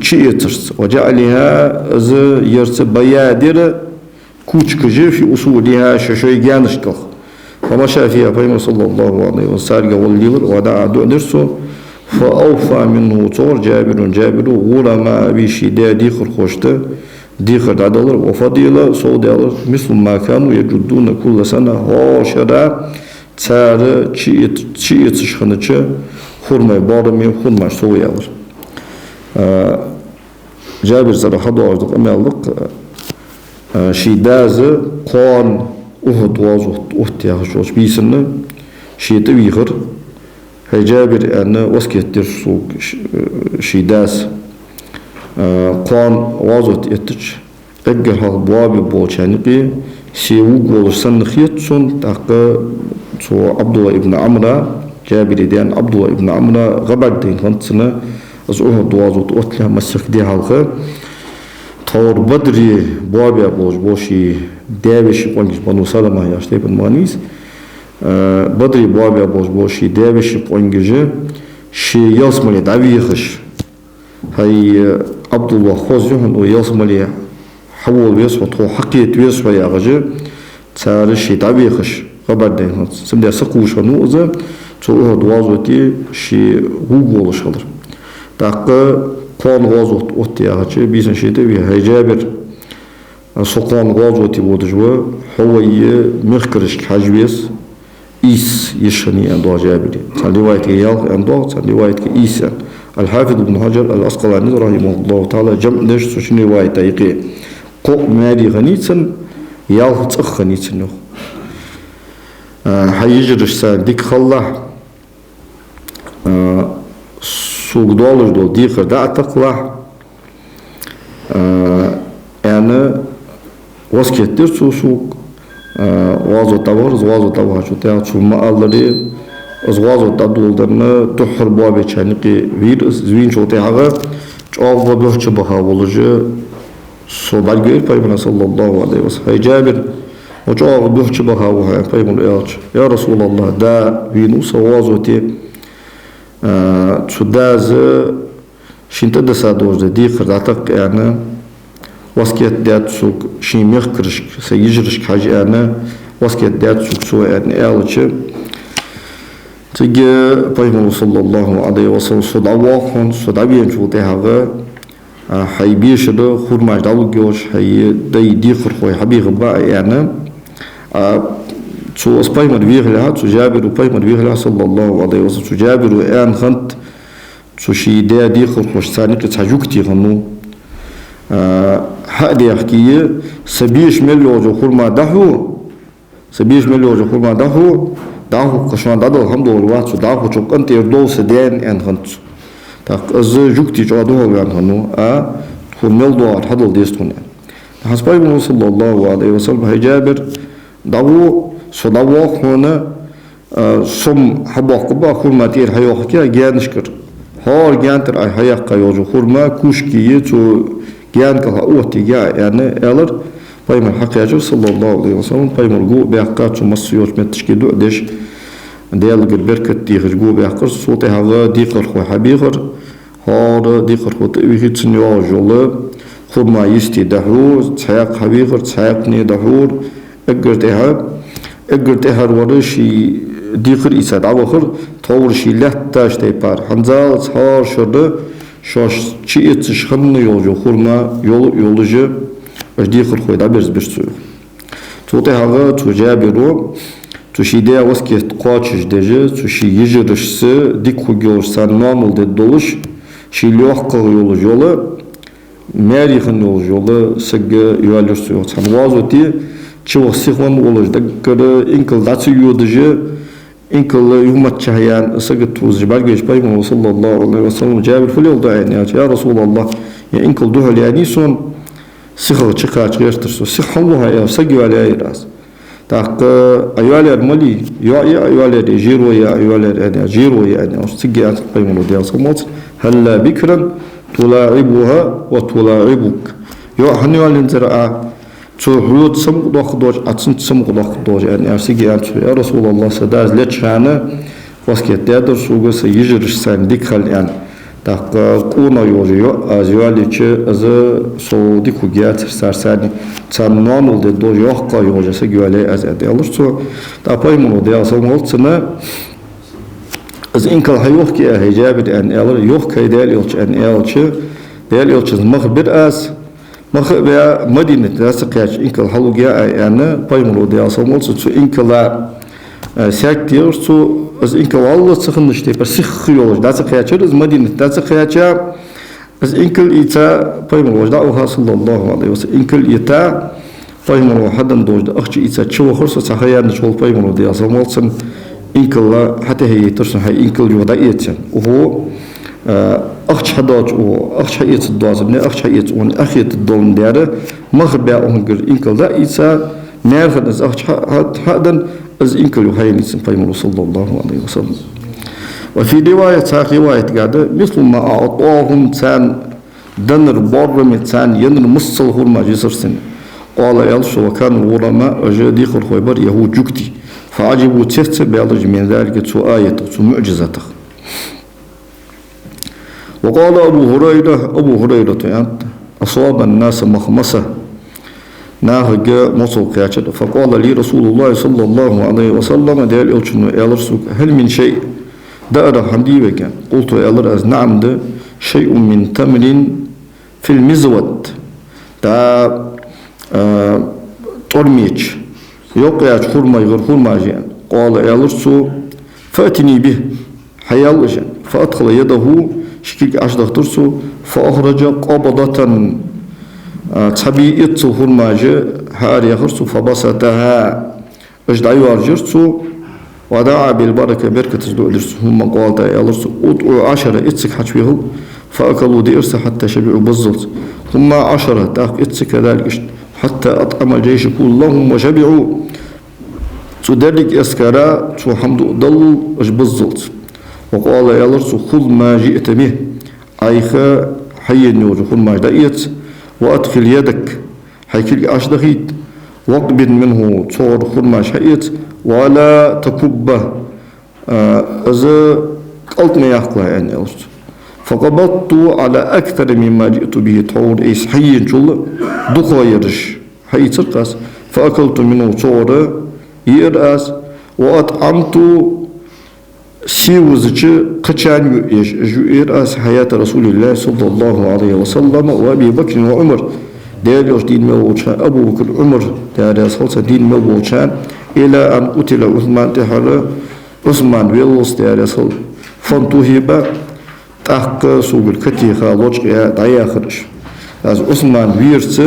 [SPEAKER 2] تشيترس وجعلها از يرس بيادر كوچكجي في اصولها ششوي جانشكل فمشى فيها فيما صلى الله عليه وسلم والليل ودعا دعرسه فأوفى منه طور جابر غلما بشدة ديخر خوشته ديخر عدلر وفضيلة صوديالر مثل ما كانوا يجدون كل سنة هاشرة تار تشيت شخنتش خرمي بارمي خرمي صويالر جابر زرع حضو عرضك أمالك شداز قان أهد وازوت أهتيا خشوش بيسنة شيء ويغر هي جابر أن وسكت ترسوق شيداس قان وازوت يتج أجر هالبوابي بولشانقي سيوق ولسن خيتسون تاقى سو عبد الله ابن عمرو جابر ديان عبد الله ابن عمرو غبر دين خنتسنا از أهد وازوت أهتيا مسك دي حلقة طور بدري بوابي بوشي دابش قنجش بنو سلمة ياشتي بن مانيس بدري بوابي بوشي دابش قنجش شي ياسملي دعويخش هاي عبد الله خوزيهن وياسملي حول بيسوى تو حقيت بيسوى يا غجي تسار شي دعويخش خبر دين سمدي سقوش ونوزة تو أهد وازوتي شي غوغول شغلر تاقى قان غازوت أوتي يا غجي بيسن شي تبي هاي جابر سقان غازوتي بودجوا هوي مخكرش حجبيس إيس يشني عند جابر عن رواية يال عند عن رواية إيس الحافظ ابن حجر العسقلاني رحمه الله تعالى جمع نش سوشن رواية تايقي قو ماري غنيتن يال تخ غنيتن حيجرش سال ديك خلا سوق دولار دول ديخر دا تقلا أنا واسكتير سوق وازو تبار شو تيا شو ما ألري وازو تدول درنا تحر بابي شانقي فيروس زين شو تيا جواب بيوش بها ولجة سو بالغير فيمنا صلى الله عليه وسلم جابر وجواب بيوش بها وها فيمنا يا رسول الله دا فينوس وازو تي تداز شين تدسا دوز دي خرطاق يعني واسكيت دات سوق شين يخكرش سيجرش حاجة أنا واسكيت دات سوق سوى يعني ألش تيجي بيمون صلى الله عليه وسلم صداوخون صدابين شو تهاجة حي بيشر خرماج داو جوش حي دي خرخوي حبي غباء يعني شو أسباي مدبيغلها شو جابر وباي مدبيغلها صلى الله عليه وسلم شو جابر وأن خنت شو شي دي خرخوش ثاني كتحجوكتي غنو هادي يحكي سبيش مليو خرما دهو سبيش مليو خرما دهو كشان دادو الحمد لله شو دهو شو كنت يردو سدين أن خنت تاك از جوكتي جادو هو أن خنو خرمل دو هذا ديستون حسبي صلى الله عليه وسلم هي جابر دهو صداوخ هنا سم حبوق كبا خرما تير حيوخ كيا جانشكر هار جانتر أي حياق يوجو خرما كوشكي تو جان كها أوتي جا يعني ألر بايم الحقيقة صلى الله عليه وسلم بايم الجو بيحكات شو مصيوش متشكي دو دش ديال البركة تيجي جو بيحكر صوتي هذا ديقر خو حبيغر هذا ديقر خو تبيه تنيا جوله خرما يستي دهور تحيق حبيغر تحيقني دهور أجرتها ورشي ديقر إساد عبخر طور شي لحتاش تيبار حنزال صار شرده شاش چی اتشخن یولجو خورما یولجو اجدی خور خوی دبرز برسو تو ته هوا تو جابرو تو شیده واسکت قاچش دجه تو شی یجرش dik kugyorsan normal de doluş şi lyohqa yolu merixin yolu sege yualursu san vazoti ço sixon olujda gere inkil datsu yodje inkil yumat çayan sege tuz balgeş paymo sallallahu aleyhi ve sellem Cabir fulil da'ani ya Resulallah ya inkil duhul yani son sixil çıkar çıkartırsa sixallah ya sege alayras tak ayualer mali ya ayualer jiro ya ayualer yani jiro yani sege at paymo diye sallallahu هلا بكرا تلاعبها وتلاعبك يو هنيوالين زرعة تحيوت سمق دوخ دوج أتصنت سمق دوخ دوج يعني أرسيجي يا رسول الله سداز لتشانا واسكت تادر سوغا سيجرش سان ديكال يعني تاق قونا يوجيو أزيوالي چه از سو ديكو جيات سرساني تان نانول دي دوج يوحقا يوجي سيجوالي از ادي alır سو تاپاي منو دي asal moltsana از اینکل هیوخ که هجابت ان ال یوخ که دال یلچ ان ال چه دال یلچ مخبر از مخبر مدینه داس قیاش اینکل حلوگیا یعنی پایملو دی اسمول سو اینکل ساکتیر سو از اینکل الله سخنشته پر سخ یولج داس قیاش از مدینه داس قیاش از اینکل ایتا پایملو دا او صلی الله علیه و سلم اینکل ایتا پایملو حدن دوج دا اخچ ایتا چو خرس صحیان چول پایملو دی اسمول سن إنكل حتى هي ترسم هاي إنكل جودا إيتين وهو أخش حداج وأخش حيت الدواز من أخش حيت ون أخيت الدون داره مخبأ أنجر إنكل ذا إيسا نعرف أن أخش هذا از إنكل هاي نسم فيمر صلى الله عليه وسلم وفي رواية قاعدة مثل ما أعطاهم تان دنر بار متان ينر مصل هرما جسر سن قال يالش وكان الغرماء أجدي خرخويبر يهود جكتي فعجبوا تحت بيالج من ذلك تو آية معجزته وقال أبو هريرة يعني أصاب الناس مخمسة ناهج مصر قياشة فقال لي رسول الله صلى الله عليه وسلم ديال إلشنو إلرسوك هل من شيء دائرة حمدي بكان قلت إلر أز نعم ده شيء من تمر في المزود دا ترميج يوقع خرما يغير خرما جان قال يالرسو فأتني به حيال جان فأدخل يده شكيك أشدخ ترسو فأخرج قبضة تبيئت خرما جان هار يخرسو فبسطها أجدعي وارجرسو ودعا بالبركة بركة تزدو درسو هم قال يالرسو أدعو 10 إتسك حجبه فأكلوا ديرس حتى شبعوا بالزلط ثم 10 تاك إتسك كذلك حتى أطعم الجيش كلهم وشبعوا تدرك أسكارا حمد ضل أجبزلت وقال يا لرسو خذ ما جئت به عيخا حي النور خذ ما جدئت وأدخل يدك حيكل أشدخيت واقبض منه صور خذ ما شئت ولا تكبه إذا قلتنا يحقها يعني أوست فقبضت على أكثر مما جئت به طور إيس حيين شل دخوا يرش حي ترقص فأكلت منه صورة يرأس وأطعمت سيوزج قشان يرأس حياة رسول الله صلى الله عليه وسلم وأبي بكر وعمر ديالوش دين موجان أبو بكر عمر ديالي صلصة دين موجان إلى أن قتل عثمان تحال عثمان ويلوس ديالي صل فانتوهب تحق سوق الكتيخة لوجقيا دايا خرج از عثمان ويرس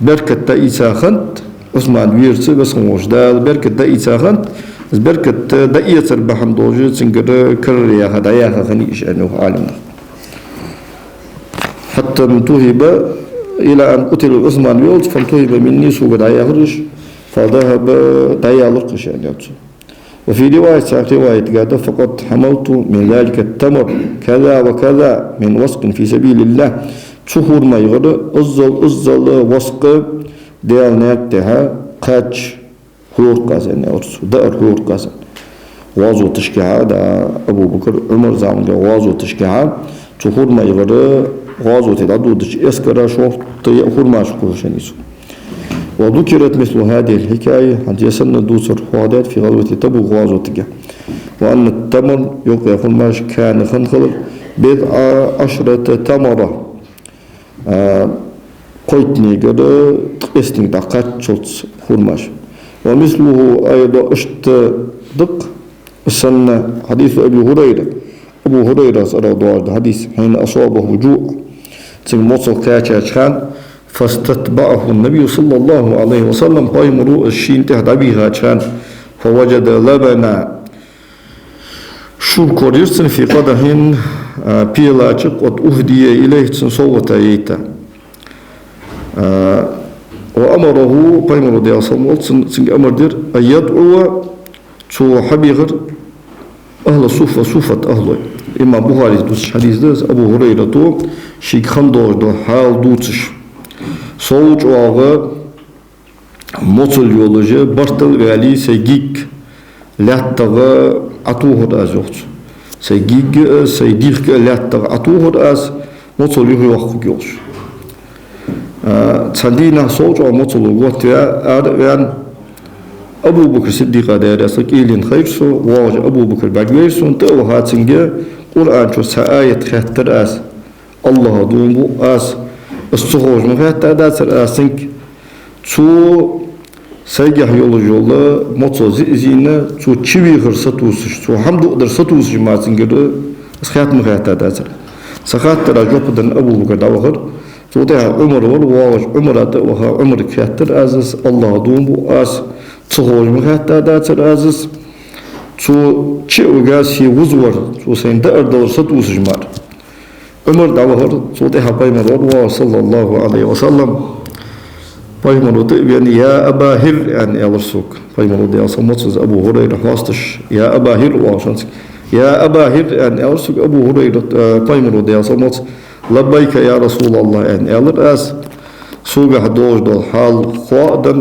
[SPEAKER 2] بركة دايسا خنت عثمان ويرس بس موجدال بركة دايسا خنت بركة داية سربحن دوجة سنجر كريا دايا خنيش أنه عالم حتى انتهب إلى أن قتل عثمان ويلوس فانتهب مني سوق دايا خرج فذهب دايا لقش يعني وفي رواية قال فقد حملت من ذلك التمر كذا وكذا من وسق في سبيل الله شهور ما يغر أزل وسق ديال ناتها قاج خيور قازن أرسو دار خيور قازن وازو تشكيها دا أبو بكر عمر زمان وازو تشكيها شهور ما يغر وازو تدعو دش إسكرا شوف تيأخر ما شكوه شنيسو وذكرت مثل هذه الحكاية عند يسن دوسر حوادات في غزوة تبوك وغزوة وأن التمر يقع فرماش كان خنخل بضع 10 تمرة قيتني قد قسني دقات شلت فرماش ومثله أيضا اشتدق السنة حديث أبو هريرة صلى الله عليه حديث حين أصابه جوع تنمصل كاتشان فاستتبعه النبي صلى الله عليه وسلم قيمرو الشين تحت بها كان فوجد لبنا شو كوريرسن في قدهن بيلاجق قد أهدي إليه صوة ييتا وأمره قيمرو دي صمول سنج أمر دير أن يدعو شو حبيغر أهل صوفة أهل إما بخاري دوس حديث ديس أبو هريرة تو شيك خندور دو حال دوتش Soğuç oğu motul yolucu bartıl veli seygik lehtağı atuhur az yoktu. Seygik lehtağı atuhur az motul yok yok. Sandina soğuç oğu motul yok ya yani Abu Bakr Siddiqa derasık ilin hayırsı vâc Abu Bakr bagveysun te o hatinge Kur'an ço saayet khatter az Allah'a doğum bu az الصغور مغات أدات الأسنك شو سيجح يولا موتو زينا شو تشوي غير ستوسش شو حمد قدر ستوسش ما تنقدر سخات مغات أدات سخات ترى جوبدن أبو بكر داوغر شو ده عمر والواج عمر وها عمر كاتر أزس الله دوم بؤاس صغور مغات أدات الأزس شو تشوي غاسي وزور شو سيندر دور ستوسش مار عمر داوهر صوتها بيمر الله صلى الله عليه وسلم بيمر يعني يا أبا هر يعني أورسوك بيمر دي أصمت أبو هريرة واستش يا أبا هر واشنس يا أبا هر يعني أورسوك أبو هريرة بيمر دي أصمت لبيك يا رسول الله يعني ألر أس سوق حدوش دول حال خوادا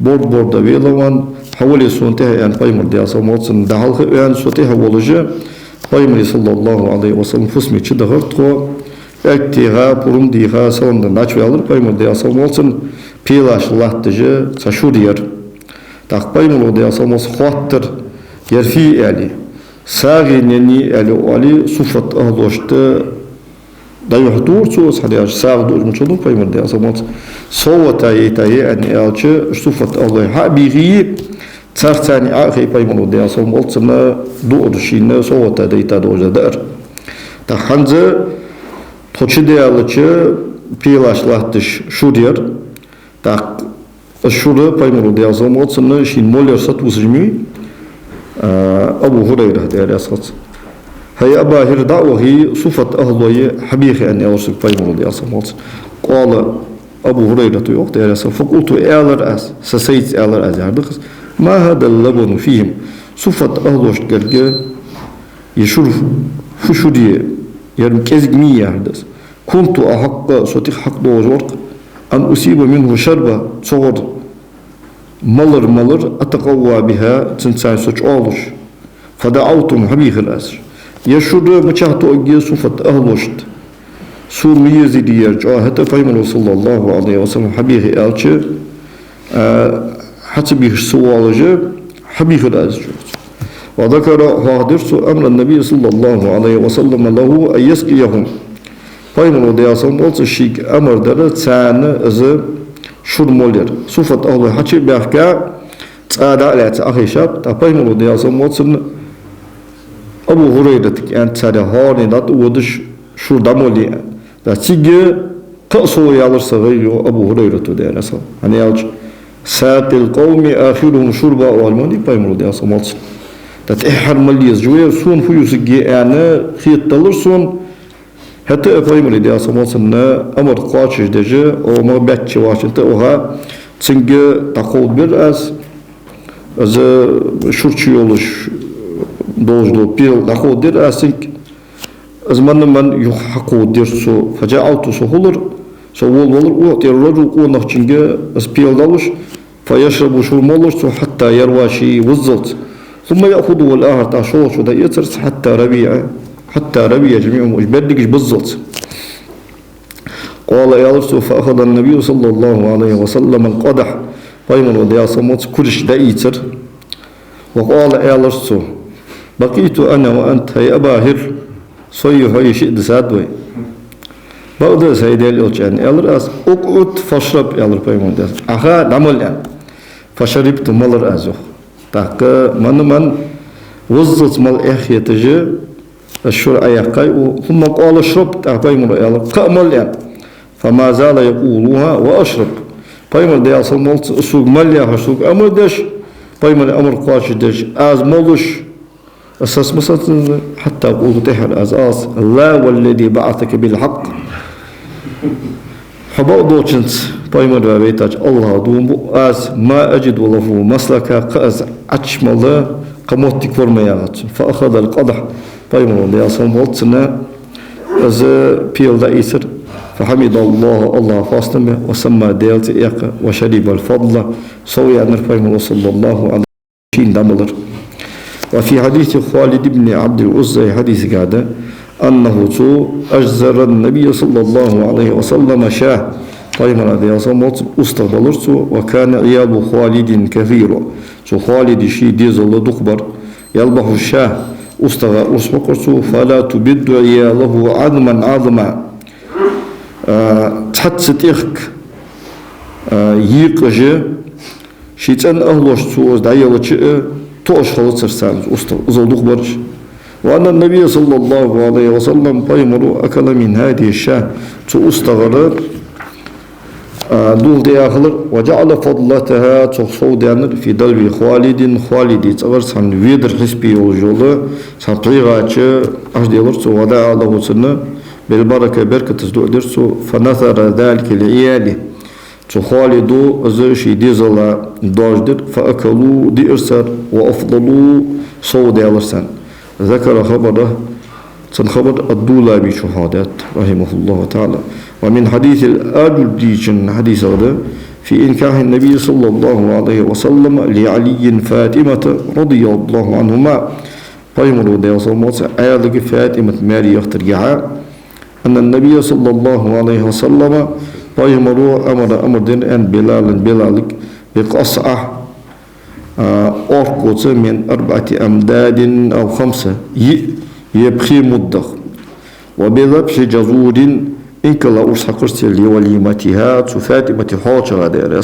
[SPEAKER 2] بورد ويلوان حولي سونتها يعني بيمر دي أصمت دهال يعني سوتها ولجة Paymari sallallahu aleyhi ve sellem fısmi çıdağır tko ektiha burundiha salondan açı alır paymar diye asam olsun pilaş lahtıcı saşuriyar tak paymar diye asam olsun khuattır yerfi ali sağineni ali ali sufat ahloştu dayuhdur çoğuz hadi sağdur muçulun paymar diye asam olsun sovata yetayi yani alçı sufat ahloy habihi Sartani akhi paymanu diye asam olsana doğruşine sovata deyta dojadır. Ta hanze toçi diye alıcı pilaşlahtış şuriyar. Ta şurada paymanu diye asam olsana şin moller satuzmi Abu Hureyre diye asat. Hay abahir da'vahi sufat ahloyi habihi yani olsun paymanu diye asam olsun. Qala Abu Hureyre yok diye asam. Fakultu e'alar as. Sasayt e'alar az yardık. ما هذا اللبن فيهم صفة أهلوش قرقة يشرف فشودية يعني كزجمية هذا كنت أحق صوتي حق دوجورق أن أصيب منه شربة صغر ملر أتقوى بها تنسان سوش أولوش فدعوتم حبيخ الأسر يشر مشاهد أجي صفة أهلوشت سور ميزيدي يرجع حتى فهم صلى الله عليه وسلم حبيه ألش حتى بيه سوالجه حبيه الأزج وذكر حادث أمر النبي صلى الله عليه وسلم له أن يسقيهم فهم الله صلى الشيك أمر درت سان از شرمولر صفة أهل حتى بيحكى تعالى على أخي شاب تفهم الله صلى الله أبو هريرة يعني تعالى هاري نات ودش شو دمولي da tige taso yalırsa gayyo Abu Hureyre to der asa hani yalç saatil qawmi akhiruhum shurba wal mani paymur de asa malç da tehar maliz joyer sun fuyusu ge yani khiyet dalırsun hatta paymur de asa malçın amar qaçış deje o mabetçi Washington oha çünkü taqul bir az şurçu yoluş dojdo pil taqul der asink أزمن من يحقق درسه فجاءت سهولر سوول ولر وقت الرجل قوة نخشنجة أسبيل دالش فيشرب شرمولش حتى يروى شيء وزلت ثم يأخذ الآخر تعشوش ودا يترس حتى ربيع جميعهم وجبدكش بالزلت قال يا رسول فأخذ النبي صلى الله عليه وسلم القدح فيمن وديا صمت كرش دا يتر وقال يا رسول بقيت أنا وأنت يا أبا هر صيح يشد سادوي بعد سيد الأوجان يالر أس أقعد فشرب يالر بيمون ده أخا نعمل يعني فشربت مالر أزو تاك من وزت مال إخي تجي الشر أيقاي ثم قال شرب تاك بيمون يالر كمل يعني فما زال يقولها وأشرب بيمون ده أصل مال سوق ماليا سوق أمر دش بيمون أمر قاش دش أز مالش أساس مثلا حتى أقول تحر أساس الله والذي بعثك بالحق حباء دوتشنت بايمر بيتاج الله دوم أس ما أجد وله مسلك قأز أجمل قموتك فرميات فأخذ القدح بايمر اللي أصلا ولتنا أز بيل دايسر فحمد الله فاستمه وسمى ديلت إيق وشرب الفضل سوي أن بايمر صلى الله عليه وسلم دملر وفي حديث خالد بن عبد العزى حديث قاعدة أنه أجزر النبي صلى الله عليه وسلم شاه طيب هذا يصمت استقبلت وكان عيال خالد كثير خالد شي ديزل دخبر يلبح الشاه استقبلت فلا تبد عياله عظما تحت إخك يقجي شيطان أهلوش سوز دعيالة توش خلص سرسانز أزودوخ برش وأن النبي صلى الله عليه وسلم بيمر أكل من هذه الشاه تستغرر دول دي آخر وجعل فضلتها تصو دانر في دلبي خالد تغر سان ويدر حسبي وجوله سان طريقة أجديلر ودعا له سنة بالبركة بركة تزدو درسو فنثر ذلك لعياله خالدوا أزوشي ديزلا داجدر فأكلوا ديرسر وأفضلوا صود يالرسان ذكر خبره خبر الدولابي شهادات رحمه الله تعالى ومن حديث الأجديشن حديث هذا في إنكاح النبي صلى الله عليه وسلم لعلي فاطمة رضي الله عنهما فيمروا ديوصل آيالك فاطمة ماري يخترجها أن النبي صلى الله عليه وسلم فيمروا أمر دين أن بلالك بقصعة أرقص من 4 أمداد أو 5 يبخي مدخ وبذبح جزور إنك لا أرسقرت لوليمتها فاطمة حاجة دير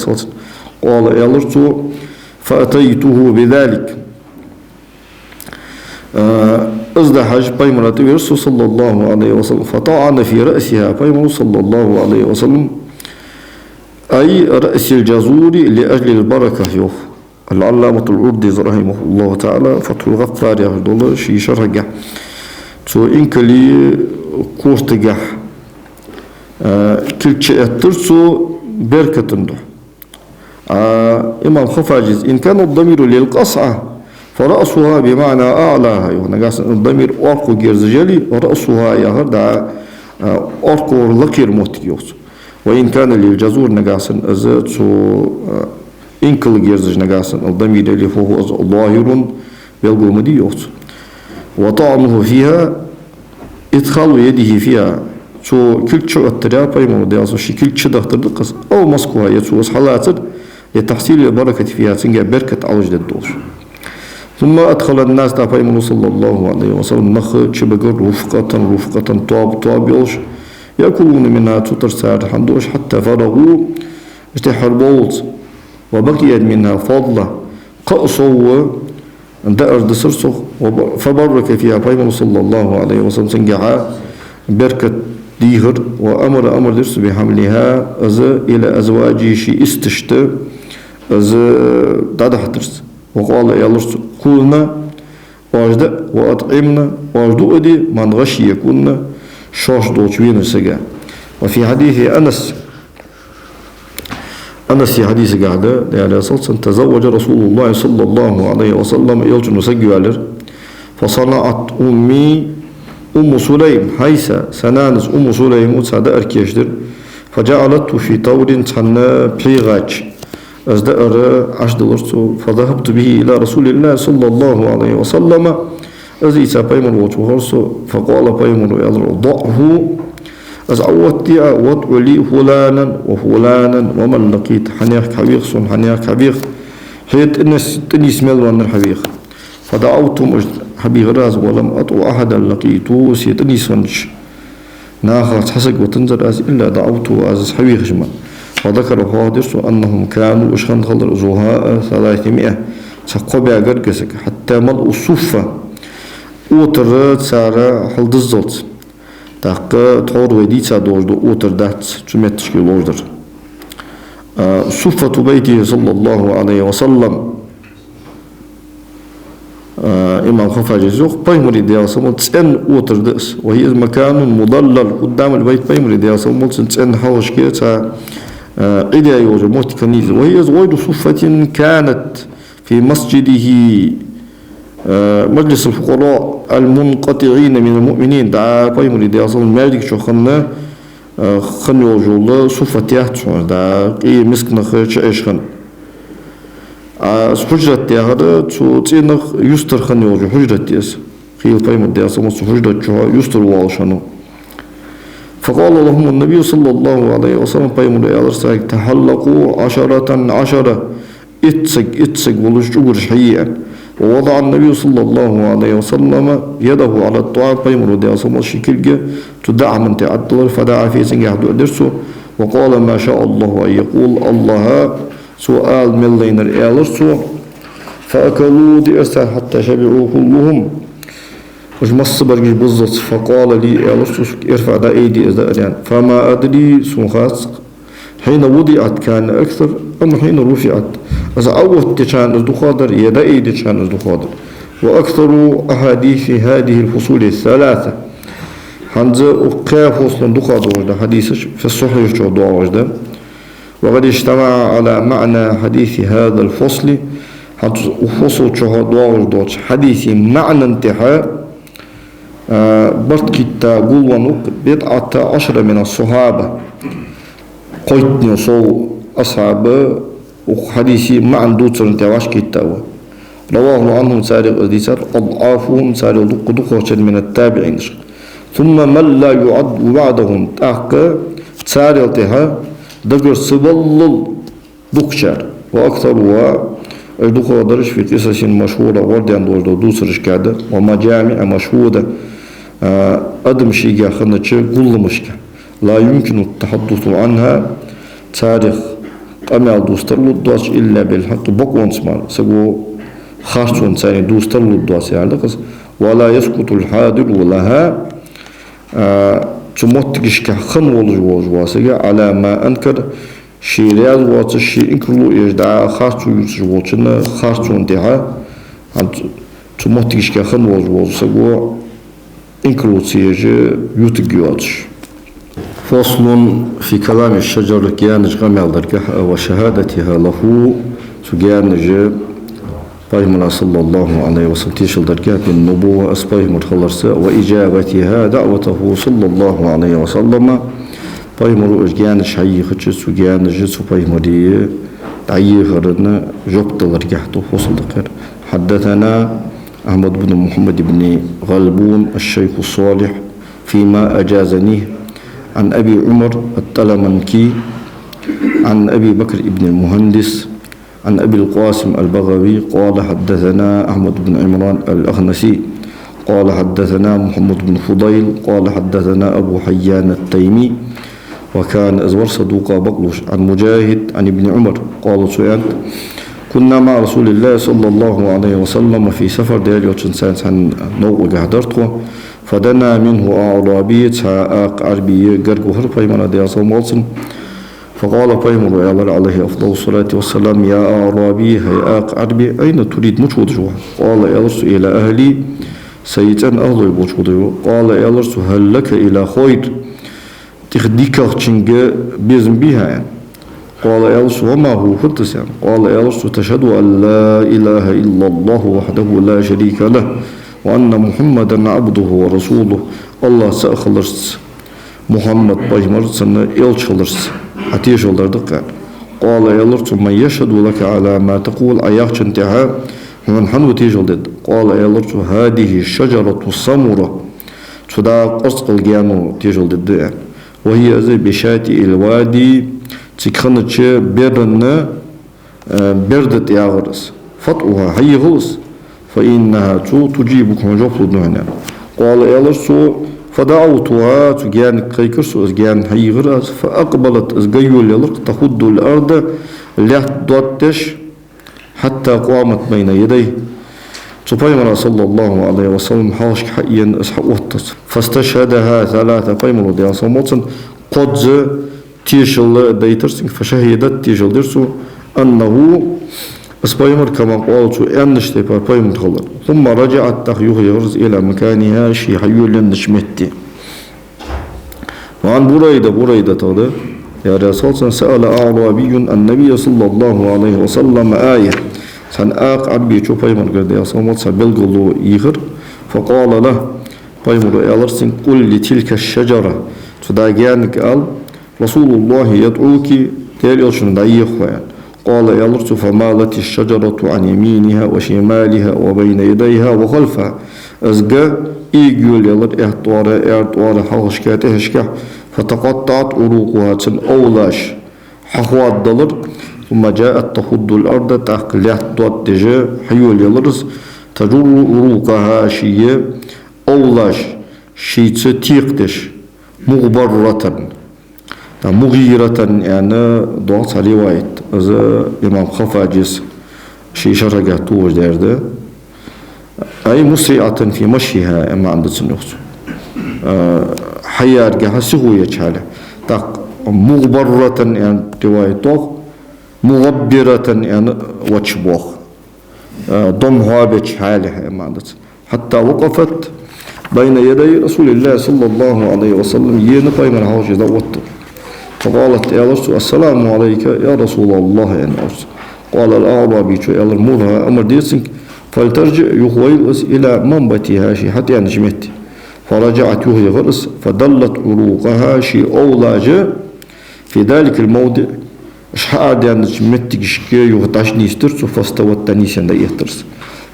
[SPEAKER 2] قال يلرت فأتيته بذلك أزد حج بيمرة الرسول صلى الله عليه وسلم فطعن في رأسها بيمرة صلى الله عليه وسلم أي رأس الجزور لأجل البركة يوف العلامة الأردي رحمه الله تعالى فتح الغفار يهد الله شي شرقة تو إنك لي كورتقة كل شيء ترسو بركة عنده إمام خفاجز إن كان الضمير للقصعة فرأسها بمعنى أعلاها نقاس الضمير أرقو جيرزجالي ورأسها يهرد أرقو لقير موتيوس وإن كان للجزور نقاس أزاد إنكل جيرزج نقاس الضمير اللي هو ظاهر بيلقو مديوس وطعمه فيها إدخال يده فيها شو كل شو التراب بيمر دياسو شي كل شيء دختر دقص أو مسكوها يتسوس حالاتر لتحصيل البركة فيها تنجا بركة عوج الدوش. ثم أدخل الناس تابعين صلى الله عليه وسلم نخ شبقر رفقة طاب يوش يأكلون منها تترسار حندوش حتى فرغوا اشتحر بولت وبقيت منها فضلة قأصوا دأر دسرسو فبرك فيها بيمن صلى الله عليه وسلم سنجعا بركة ديهر وأمر درس بحملها إلى أزواجه شي استشت دادح درس وقال يا الله كلنا واجد وأطعمنا واجدوا أدي من غشي يكون شاش دوتشوين السجا. وفي حديث أنس في حديث قاعدة يعني صلصا تزوج رسول الله صلى الله عليه وسلم يلجن سجوالر فصنعت أمي أم سليم حيث سنانس أم سليم وتسعد أركيشدر فجعلته في طور تحنى بيغاج أزدأر عشدلرته فذهبت به إلى رسول الله صلى الله عليه وسلم أزيسا بيمن وجهرسه فقال بيمن ضعه أزعوتي وضع لي فلانا وفلانا ومن لقيت حنيخ حبيخ حنيخ حبيخ حيث إني سمال وأن الحبيخ فدعوتم حبيخ راز ولم أطع أحدا لقيته سيتني سنش ناخذ حسق وتنزل إلا دعوته أز حبيخ جمع وذكر حادث أنهم كانوا أشخن خلر زهاء 300 سقبع قرقسك حتى ملء الصفة أوتر سارة حل دزلت تاقى تحور وديتا دوجدو أوتر دات تمتشكي لوجدر صفة بيته صلى الله عليه وسلم إمام خفاجي زوق بيمري ديال سمول تسن أوتر دس وهي مكان مضلل قدام البيت بيمري ديال سمول تسن حوش كيتا إلى يوجد موت كنيز وهي زويد صفة كانت في مسجده مجلس الفقراء المنقطعين من المؤمنين دعا بيمري ديال سمول مالك شو خنا خن يوجد صفة يحتشون دعا إيه مسكنا خيش إيش خن حجرة هذا تين يستر خن يوجد حجرة يس خيل بيمري ديال سمول حجرة يستر والشانو فقال لهم النبي صلى الله عليه وسلم بيمون يالرساك تحلقوا 10 اتسق ولجور حقيقا ووضع النبي صلى الله عليه وسلم يده على الطعام بيمون يالرساك شكرا تدعى من تعدل فدعا في سنجح درسه وقال ما شاء الله أن يقول الله سؤال من لين يالرسو فأكلوا دئسا حتى شبعوا كلهم وش مص برجع بالضبط فقال لي يا رسول ارفع دا ايدي ازداريان فما ادري سمخاس حين وضعت كان اكثر ام حين رفعت اذا اول كان الدخادر يدا ايدي كان الدخادر واكثر احاديث هذه الفصول الثلاثه حنزه وقاف فصل الدخادر وجد حديث في الصحيح جو دعاء وجد وقد اجتمع على معنى حديث هذا الفصل وفصل جو دعاء وجد حديث معنى انتهاء برد كتا قولوانوك 10 من الصحابة قيتني صو أصحاب وحديثي ما عنده تنتواش كتا رواه عنهم سارق الديسار أضعافهم سارق دقوة من التابعين ثم من لا يعد بعدهم تحقى سارق تها دقر سبلل دقشار وأكثرها الدقوة درج في قصص مشهورة وردي عن دوسرش كذا ومجامع مشهودة أدم شيء خنتشة كل مشكلة لا يمكن التحدث عنها تاريخ أمال دوسترلو الدواس إلا بالحق بقوان سمال سقو خاصون ثاني دوسترلو الدواس يعني ولا يسقط الحاضر لها تموتكش كخن والجواسية على ما أنكر شيء رياض واتش شيء إنكلو يجدع خاصو يوجواتنا خاصو انتها تموتكش كخن والجواسية إنكلو سيجي يوتجواتش. فصل في كلام الشجر كيانج غمال دركه وشهادتها له تجانج بايمنا صلى الله عليه وسلم تيشل دركه بالنبوة أسبايم الخلرسة وإجابتها دعوته صلى الله عليه وسلم بايمرو إجانج حي خدش تجانج سبايمري تعيي غرنا جبت دركه فصل دكر حدثنا أحمد بن محمد بن غلبون الشيخ الصالح فيما أجازنيه عن أبي عمر التلمنكي عن أبي بكر بن المهندس عن أبي القاسم البغوي قال حدثنا أحمد بن عمران الأخنسي قال حدثنا محمد بن فضيل قال حدثنا أبو حيان التيمي وكان أزور صدوق بقلوش عن مجاهد عن ابن عمر قال سؤال كنا مع رسول الله صلى الله عليه وسلم في سفر ديال يوتشنسان سان نوء قهدرتو فدنا منه أعرابي تساءق عربي قرقو هربي من ديال صومالسن فقال بيمر عليه أفضل الصلاة والسلام يا أعرابي هياق عربي أين تريد مشهود جوا قال يلرس إلى أهلي سيتان أهلي بوشهود قال يلرس هل لك إلى خير تخديك تشنج بيزن بها يعني. قال يلرس وما هو فرتس يعني. قال يلرس تشهد أن لا إله إلا الله وحده لا شريك له وأن محمدا عبده ورسوله الله سأخلص محمد بيمر سنة يلشلرس حتى شلردك قال يلرس من يشهد لك على ما تقول أياخش انتهاء من حنو تيجلد قال يلرس هذه الشجرة السمرة تدا قرص الجانو تيجلد وهي زي بشاتي الوادي تكخنتش برن بردت ياغرس فطوها هي غلس فإنها تجيبك مجفل هنا قال يلرس فدعوتها تجان كيكرس أزجان هيغرس فأقبلت أزجيول يلرق تخد الأرض لحدوتش حتى قامت بين يديه فبيمر صلى الله عليه وسلم حاشك حقيا أسحوتت فاستشهدها ثلاثة بيمر ديال صموتن قد تيشل ديترسن فشهدت تيشل درسو أنه أسبايمر كما قالت أنشتي بيمر خلال ثم رجعت تخيوه يرز إلى مكانها شي حيول نشمتي وعن بريدة تغدى يا رسول سأل أعرابي النبي صلى الله عليه وسلم آية سن آق عربي شو بيمر قد يا صمت سبلغلو يغر فقال له بيمر يالرسن قل لتلك الشجرة فداجانك قال رسول الله يدعوك تالي شنو دايخ قال يالرس فمالت الشجرة عن يمينها وشمالها وبين يديها وخلفها أزقى إيجول يالر إعطوار حوشكاتهشكا فتقطعت عروقها تن أولاش حخوات دلر ثم جاءت تخض الأرض تأكلات دوات تجا حيول يالرس تجر عروقها شيء أولاش شيء تيقتش مغبرة مغيرة يعني ضغط على رواية إذا إمام خفاجس شيء شرقة توج دارده أي مسرعة في مشيها إما عند النقص حيار جها سهوية شاله تق مغبرة يعني رواية توق مغبرة يعني وتشبوخ ضم هابج حاله إما عند حتى وقفت بين يدي رسول الله صلى الله عليه وسلم ينقي من حوش ذوته فقالت يا رسول السلام عليك يا رسول الله يا ناس قال الأعرابي يا المرها أمر ديسك فلترجع يخويلس إلى منبتها شي حتى نجمت فرجعت يهي غرس فدلت عروقها شي أولاج في ذلك الموضع شحاد نجمت شكي يغتاش نيسترس فاستوت تنيسا يهترس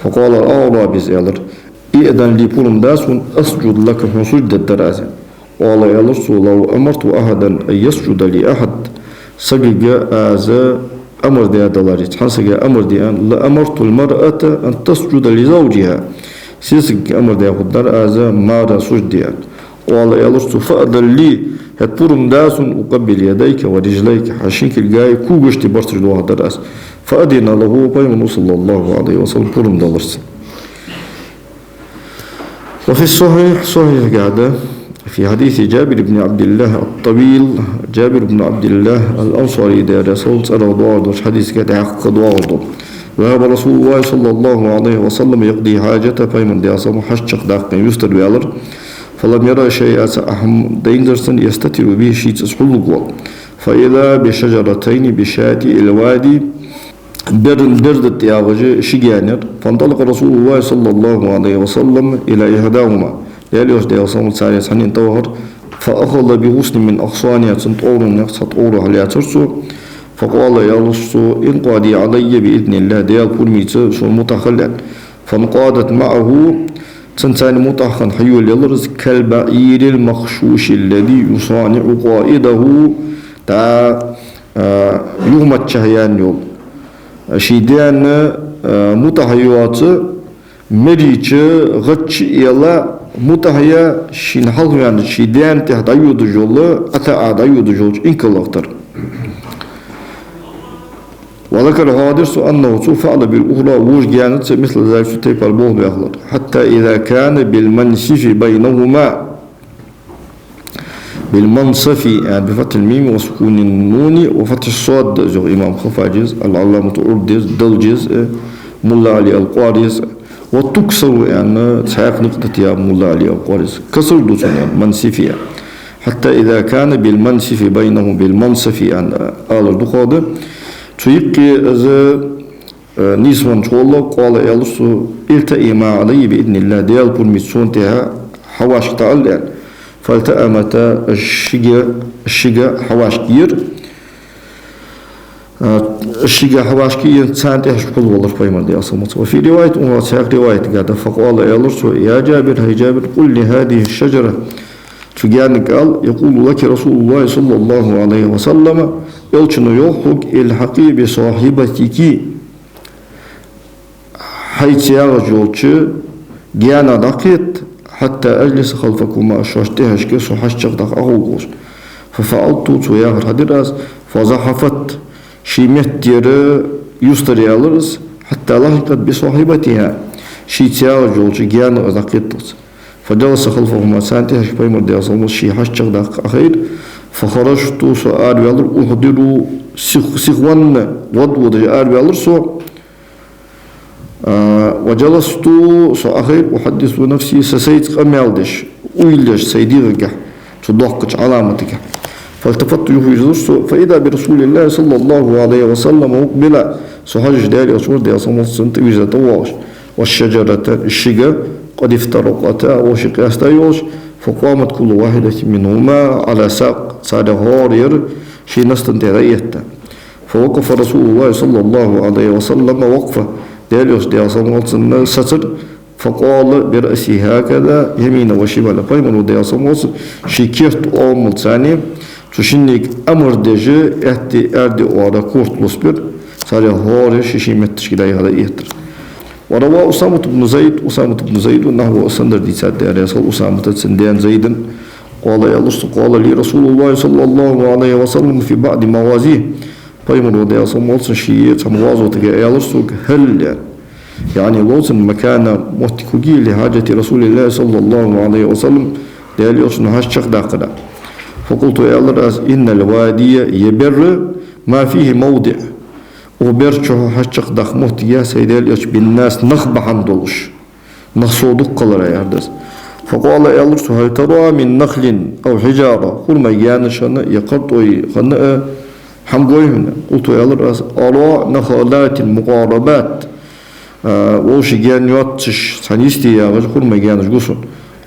[SPEAKER 2] فقال الأعرابي زيالر إذن لي بولم داسون أسجد لك سجد الدراسة قال يا رسول لو أمرت أحدا أن يسجد لأحد سجد هذا أمر دي دلاريت حسج أمر دي أن لأمرت المرأة أن تسجد لزوجها سيسج أمر دي خدر هذا ما سجد قال يا رسول فأذن لي هتبرم داس أقبل يديك ورجليك حشيك الجاي كوجش تبرت الواحد درس فأذن له بين صلى الله عليه وسلم برم دلرس وفي صحيح قاعدة في حديث جابر بن عبد الله الطويل جابر بن عبد الله الأنصاري ده رسول صلى الله عليه وسلم حديث كده عقد وعضو وهذا رسول الله صلى الله عليه وسلم يقضي حاجته فيمن دي أصلا حشق داقن يستر ويالر فلم يرى شيئا أهم دينجرسن يستتر به شيء تسحل فإذا بشجرتين بشاتي الوادي بردت ياغج شجانر فانطلق رسول الله صلى الله عليه وسلم إلى إحداهما ياليوش دي أصلا ساري سنين توهر فأخذ بغصن من أغصانها تنطور تطور عليها ترسو فقال يا رسول إن قادي علي بإذن الله ديال كل ميت شو متخلع فانقادت معه تنتاني مطاخا حيول يلرز كالبعير المخشوش الذي يصانع قائده تا يوم الشهيان يوم شيدان متحيوات مريج غتش إلا متحيا شين حلو يعني شيدان تحت أيود جول أتا عاد أيود جول إنك الله أكتر وذكر الحادث أنه فعل بالأخرى وش كانت مثل ذلك تيب البوه بأخلط حتى إذا كان بالمنسف بينهما بالمنصف يعني بفتح الميم وسكون النون وفتح الصاد جو إمام خفاجز العلامة أردز دلجز ملا علي القارز وتكسر يعني تحاق نقطة يا ملا علي القارز كسر دوسون يعني منسفية حتى إذا كان بالمنسف بينه بالمنصف يعني آل دخوده تيقي إذا نيسوان شوالله قال يالسو التئما علي بإذن الله ديال برميسون تها حواش تعال فالتأمت الشجا حواش كير الشجا حواش كير تسانتها شكل والله فيمن دي أصلا وفي رواية سياق رواية قاعدة فقال يالسو يا جابر هي جابر قل لي هذه الشجرة تجانك قال يقول لك رسول الله صلى الله عليه وسلم يلشن يوحك الحقي بصاحبتك حيث يرجوك جانا دقيت حتى أجلس خلفكما أشوشتهاش كيسو حشتك دق أغوغوش ففعلت تياغر هدراس فزحفت شيمت دير يستري ألرس حتى لحقت بصاحبتها شي تيرجوك جانا دقيت فجلس خلفهما سانتهاش بيمر دي أصلا شي حشتك دق أخير فخرجت سؤال يالر أحضر سخوان ودود جاء يالر سو وجلست سأخير أحدث نفسي سسيت قميالدش ويلش سيدي رجع تضحكش علامتك فالتفت يفجرس فإذا برسول الله صلى الله عليه وسلم مقبلا سحج داري رسول الله صلى الله عليه وسلم وجدت والشجرة الشجر قد افترقتا وشقاستيوش فقامت كل واحدة منهما على ساق سعد هارير شي نستنتهيتا فوقف رسول الله صلى الله عليه وسلم وقفة داليوس دي أصموت ستر فقال برأسي هكذا يمين وشمال فيمن دي أصموت شكرت أمل ثاني تشنيك أمر دجي أردي وعلى كورت لصبر سعد هارير شي متشكلا هذا يهتر وروى أسامة بن زيد نحو أسندر دي ساد رسول أسامة سندان زيدا قال يا الله قال لي رسول الله صلى الله عليه وسلم في بعض موازيه فيمر ودي أصلا شيء تموازو تجا يا الله هل يعني لوزن مكان متكوجي لحاجة رسول الله صلى الله عليه وسلم دال يوصل هاششق داقنا فقلت يا الله إن الوادي يبر ما فيه موضع وبرشو هاششق داق مهتيا سيدال يوش بالناس نخبح عندولش نخصودق قلر ياردس فقال يا الله هل ترى من نخل أو حجارة كل ما يانشنا يقطوي خنأ حمقويهن قلت يا الله أرى نخلات المقاربات وش جان يوتش سانيستي يا رجل كل ما يانش قصن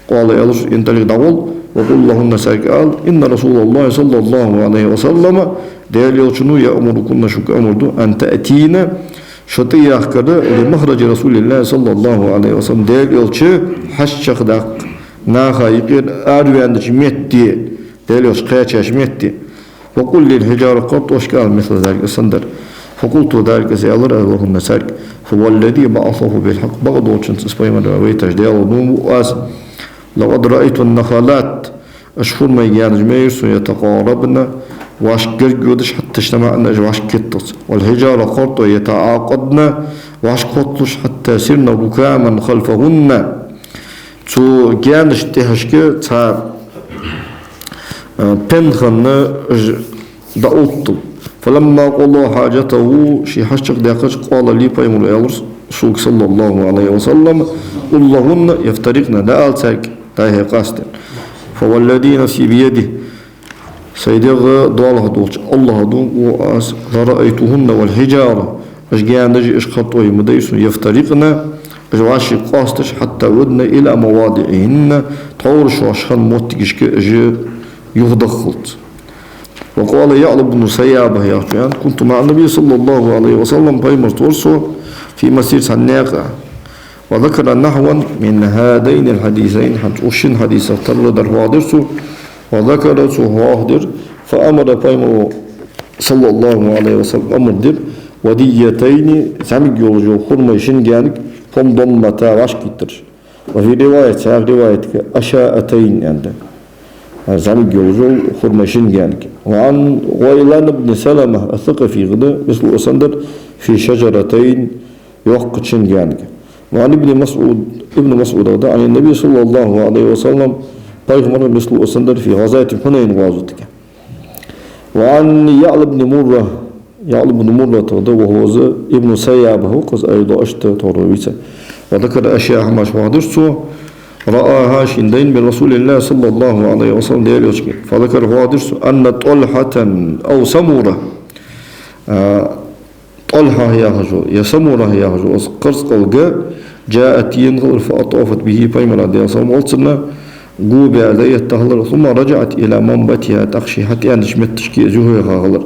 [SPEAKER 2] قال يا الله انطلق دول وقل لهن سيقال إن رسول الله صلى الله عليه وسلم ديال يوشنو يأمركن شك أمردو أن تأتينا شطية كده لمخرج رسول الله صلى الله عليه وسلم ديال يوشي حشق داق ناخا يقير آروان ميتي ديال يوش قيتش ميتي وقل للحجارة قط وشكال مثل ذلك الصندر فقلت ذلك سيالر اللهم سارك هو الذي بعثه بالحق بغض وشنس اسبايما رويتش ديال ودوم وآس لقد رأيت النخالات أشهر ما يجانج ميرس يتقاربن واشكر جودش حتى اجتمعنا واش كتس والحجارة قرط يتعاقدن واش قطش حتى سرنا ركاما خلفهن تو جانش تهشكي تا بنخن دعوت فلما قال حاجته شي حشق داقش قال لي بيمر يالرس سوق صلى الله عليه وسلم اللهن يفترقن دال ساك تاهي قاستن فوالذي نفسي بيده سيدغ دواله دولش الله دون وآس لرأيتهن والحجارة أشجان نجي إشخطوه مديس يفترقن أجواشي قاستش حتى ودن إلى مواضعهن طورش واشخان موتكشك أجي يغدخلت وقال يعلم بن سيابه يا أخوان كنت مع النبي صلى الله عليه وسلم بيمر تورسو في مسير سناقة وذكر نحوا من هذين الحديثين حتى أشن حديث ترد الحوادرس وذكر سهوادر فأمر بيمر صلى الله عليه وسلم أمر در وديتين سامي يولجو خرميشن جانك فم ضمتا واشكتر وفي رواية أشاءتين عند سامي يولجو خرميشن جانك وعن غيلان بن سلمة الثقفي غدا مثل أسندر في شجرتين يوقتشن جانك وعن ابن مسعود غدا عن النبي صلى الله عليه وسلم بيغمر مثل أسندر في غزاة حنين غازوتك وعن يعلى بن مرة وهو ابن سيابه قز أيضا أشت ترويسه وذكر أشياء ما شوادرسه رآها شندين من رسول الله صلى الله عليه وسلم فذكر حوادرسه أن طلحة أو سمورة طلحة هي هجو يا سمورة هي هجو قرص قلقاء جاءت ينغل فأطافت به بيمر عليه الصلاة والسلام قوبي عليه التهلر ثم رجعت إلى منبتها تخشي حتى أن شمت تشكي جهوها غلر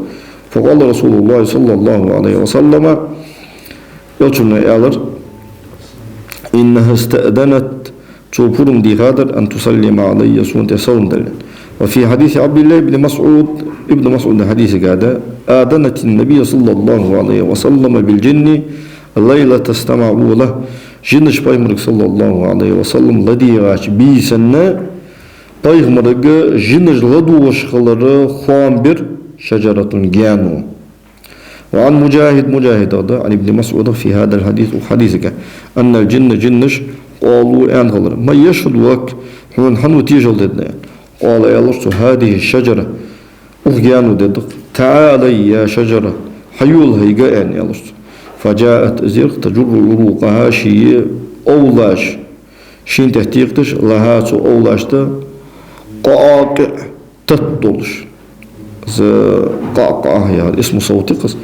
[SPEAKER 2] فقال رسول الله صلى الله عليه وسلم يوتشن يالر إنها استأذنت توبرم دي غادر أن تسلم علي سونت سون دلن وفي حديث عبد الله بن مسعود ابن مسعود حديث قاعدة آذنت النبي صلى الله عليه وسلم بالجن الليلة استمعوا له جنش بايمرك صلى الله عليه وسلم لدي غاش بيسنة بايمرك جنش غدو وشغلر خوان بر شجرة جانو وعن مجاهد هذا عن ابن مسعود في هذا الحديث وحديثك أن الجن جنش قالوا أنغلر ما يشهد وك حنو تيجل ددنا قال يا الله هذه الشجرة أغيانو ددق تعالي يا شجرة حيول هيقا يا الله فجاءت زرق تجر عروقها شيء أولاش شين تحتيقتش لها سو أولاش قاقع تطلش قاقع يعني اسم صوتي قص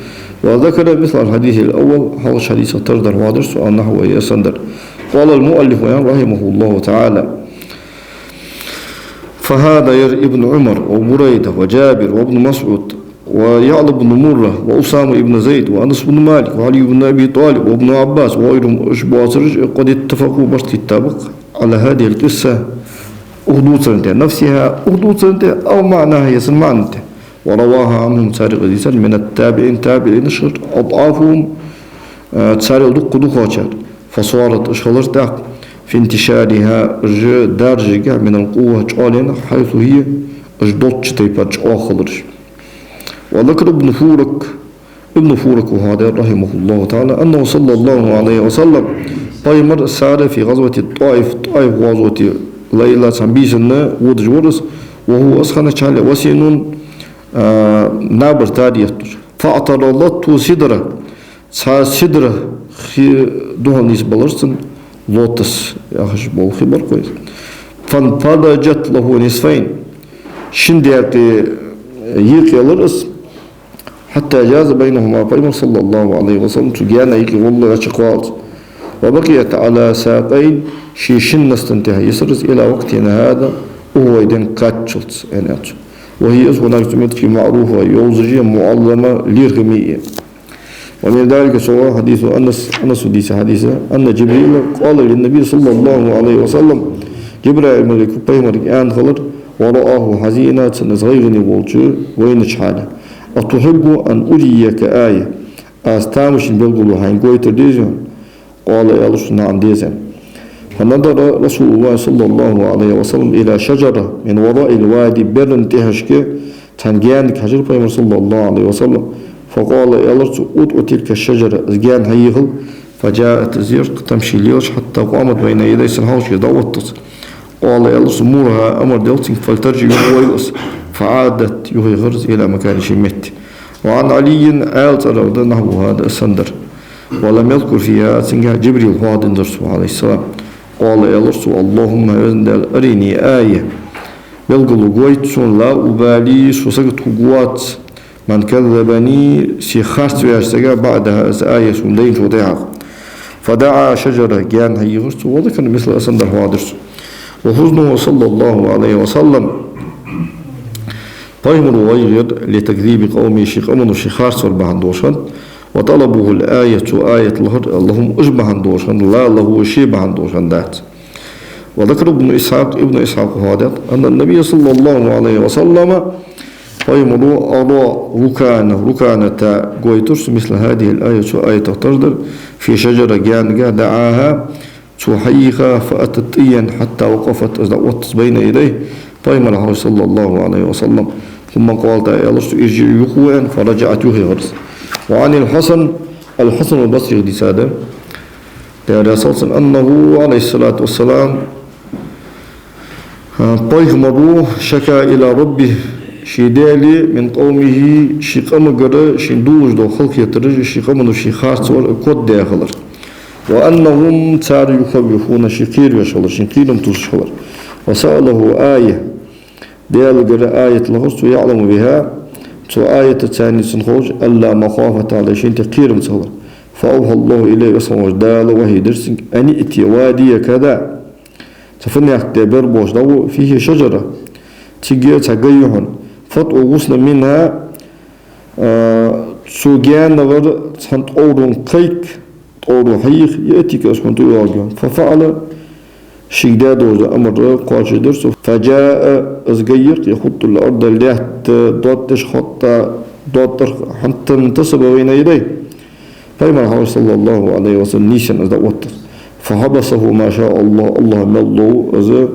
[SPEAKER 2] وذكر مثل الحديث الأول هذا حديث تردر وادرس وأنه يسندر قال المؤلف رحمه الله تعالى فهذا ابن عمر وبريدة وجابر وابن مسعود ويعلى بن مرة وأسامة بن زيد وأنس بن مالك وعلي بن أبي طالب وابن عباس وغيرهم أشباط قد اتفقوا برت التابق على هذه القصة أخدود سنته نفسها أخدود سنته أو معناها يسن معنته ورواها عنهم سارق الإنسان من التابعين نشر أضعافهم تسارق دقاتشار فصارت أشغلر داق في انتشارها درجة من القوة جعلنا حيث هي أجدوت تيبات آخرش وذكر ابن فورك وهذا رحمه الله تعالى أنه صلى الله عليه وسلم بايمر سار في غزوة الطائف غزوة ليلة سنبيسنا ودجورس وهو أسخن شعل وسين نابر تاريخ فاعترضته سدرة دوها نسبلرسن لوتس يا خشبو خبر كويس فانفضجت له نصفين شنديات يقلرس حتى جاز بينهما بين صلى الله عليه وسلم تجانا يقي والله شقوات وبقيت على ساقين شيشن نستنتهي يسرز إلى وقتنا هذا وهو يدين كاتشلت وهي هناك في معروفة يوزجية معظمة للغمية ومن ذلك سواء حديث أنس حديثة أن جبريل قال للنبي صلى الله عليه وسلم جبريل ملك بيمرك آن خلر ورآه حزينة سنزغيغني والجو وينش حاله أتحب أن أريك آية أستامش بالقلو حين قويت ديزن قال يا الله نعم ديزن فنظر رسول الله صلى الله عليه وسلم إلى شجرة من وراء الوادي برن تهشك تنجانك حجر بيمر صلى الله عليه وسلم فقال يا الله أدعو تلك الشجرة زجان هيغل فجاءت زيرق تمشي ليرش حتى قامت بين يدي سنهاوش يدعوتت قال يا الله سمورها أمر دلتك فلترجي ويلس فعادت يهي غرز إلى مكان شمت وعن علي آل ترى نحو هذا السندر ولم يذكر فيها سنجا جبريل هذا الرسول عليه السلام قال يا رسول اللهم أرني آية بلغلو قويت سون لا أبالي سوسقت قوات من كذبني سيخاست ويشتغى بعدها آية سندين شوطيها فدعا شجرة جان هي غرس وذكر مثل أسندر هذا وحزنه صلى الله عليه وسلم طيب وغير لتكذيب قومي شيخ أمن وشيخار صلبان دوشان وطلبه الآية آية اللهم أشبهن دوشن لا له شبهن دوشن ذات. وذكر ابن إسحاق هذا أن النبي صلى الله عليه وسلم فيمروا أضاء ركانة قويترس مثل هذه الآية آية تقدر في شجرة جانجا دعاها تحييها فأتت طيا حتى وقفت أزدوت بين يديه فيمر صلى الله عليه وسلم ثم قال تعالى ارجع يخوان فرجعت يخي. وعن الحسن البصري دي سادة أنه عليه الصلاة والسلام فيمر شكا إلى ربه شيدالي من قومه شيقام قرى شندوج دو خلق يترج شيقام دو شيخاص والقود داخلر وأنهم تار يخوفون شكير يشغلر شنكيلهم تشغلر وسأله آية ديال قرى آية لغرس يعلم بها تو آية الثانية سنخوج ألا مخافة على شيء تقيرم تشغلر فأوحى الله إليه أصلا دال وهي درسك أن ائتي وادي كذا تفني اختبار بوش دو فيه شجرة تيجي تغيهن فتو غسل منها سوغيان نغر سنت أورون قيك أورون حيخ يأتيك أسمنتو يواجهن ففعل شيداد وزا أمر قاش درس فجاء أزغير يخط الأرض الليهت دوتش خطة دوتر حتى انتصب بين يديه فإما صلى الله عليه وسلم نيشان أزدوتر فحبسه ما شاء الله ملو أزا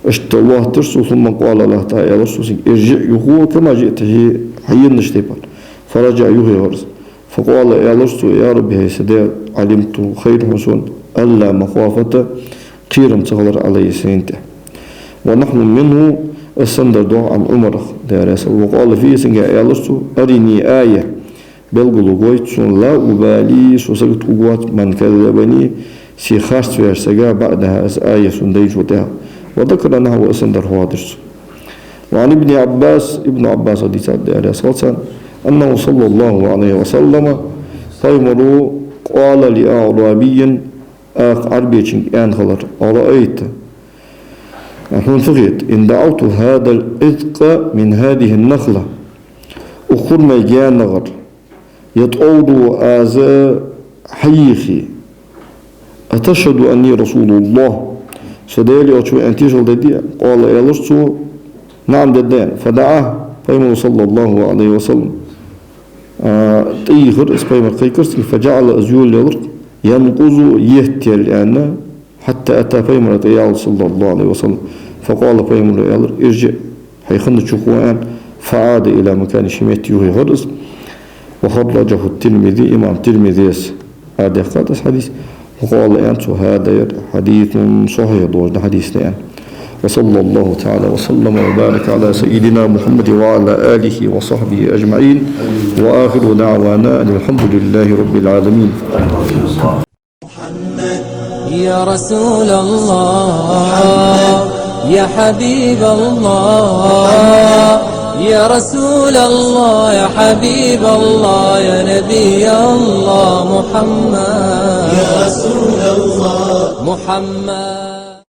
[SPEAKER 2] اشتواه ترسو ثم قال له تعالى رسول ارجع يخوه كما جئته حيين نشتبال فرجع يخي غرز فقال يا رسول يا ربي هاي سداء علمت خير حسن ألا مخافة قيرم تغلر عليه سنته ونحن منه السندر دعاء عن عمر وقال فيه سنجا يا رسول أرني آية بلغلو قويت لا أبالي سوسكت قوات من كذبني سي خارج في السجا بعدها آية سنديج وتها وذكر أنه أسندر هوادرس. وعن ابن عباس حديث عليه الصلاة أنه صلى الله عليه وسلم فيمروا قال لأعرابي عربي أن خلر أرأيت نحن فقيت إن دعوت هذا الإذق من هذه النخلة أخر ميجان نغر يتعود آزا حيخي أتشهد أني رسول الله سدالي أشوي أنتي شلدي قال يا لستو نعم ددان فدعاه فيمر صلى الله عليه وسلم تيخر اسبيمر قيكرس فجعل أزيول يلرق ينقض يهتي الآن حتى أتى فيمر تيال صلى الله عليه وسلم فقال فيمر يلرق ارجع حيخند شخوان فعاد إلى مكان شميت يوهي غرس وخرجه الترمذي إمام الترمذي هذا قادس حديث وقال أنت هذا حديث صحيح دوج حديث لأن وصلى الله تعالى وسلم وبارك على سيدنا محمد وعلى آله وصحبه أجمعين وآخر دعوانا أن الحمد لله رب العالمين.
[SPEAKER 3] يا رسول الله يا حبيب الله يا رسول الله يا حبيب الله يا نبي الله محمد يا رسول الله محمد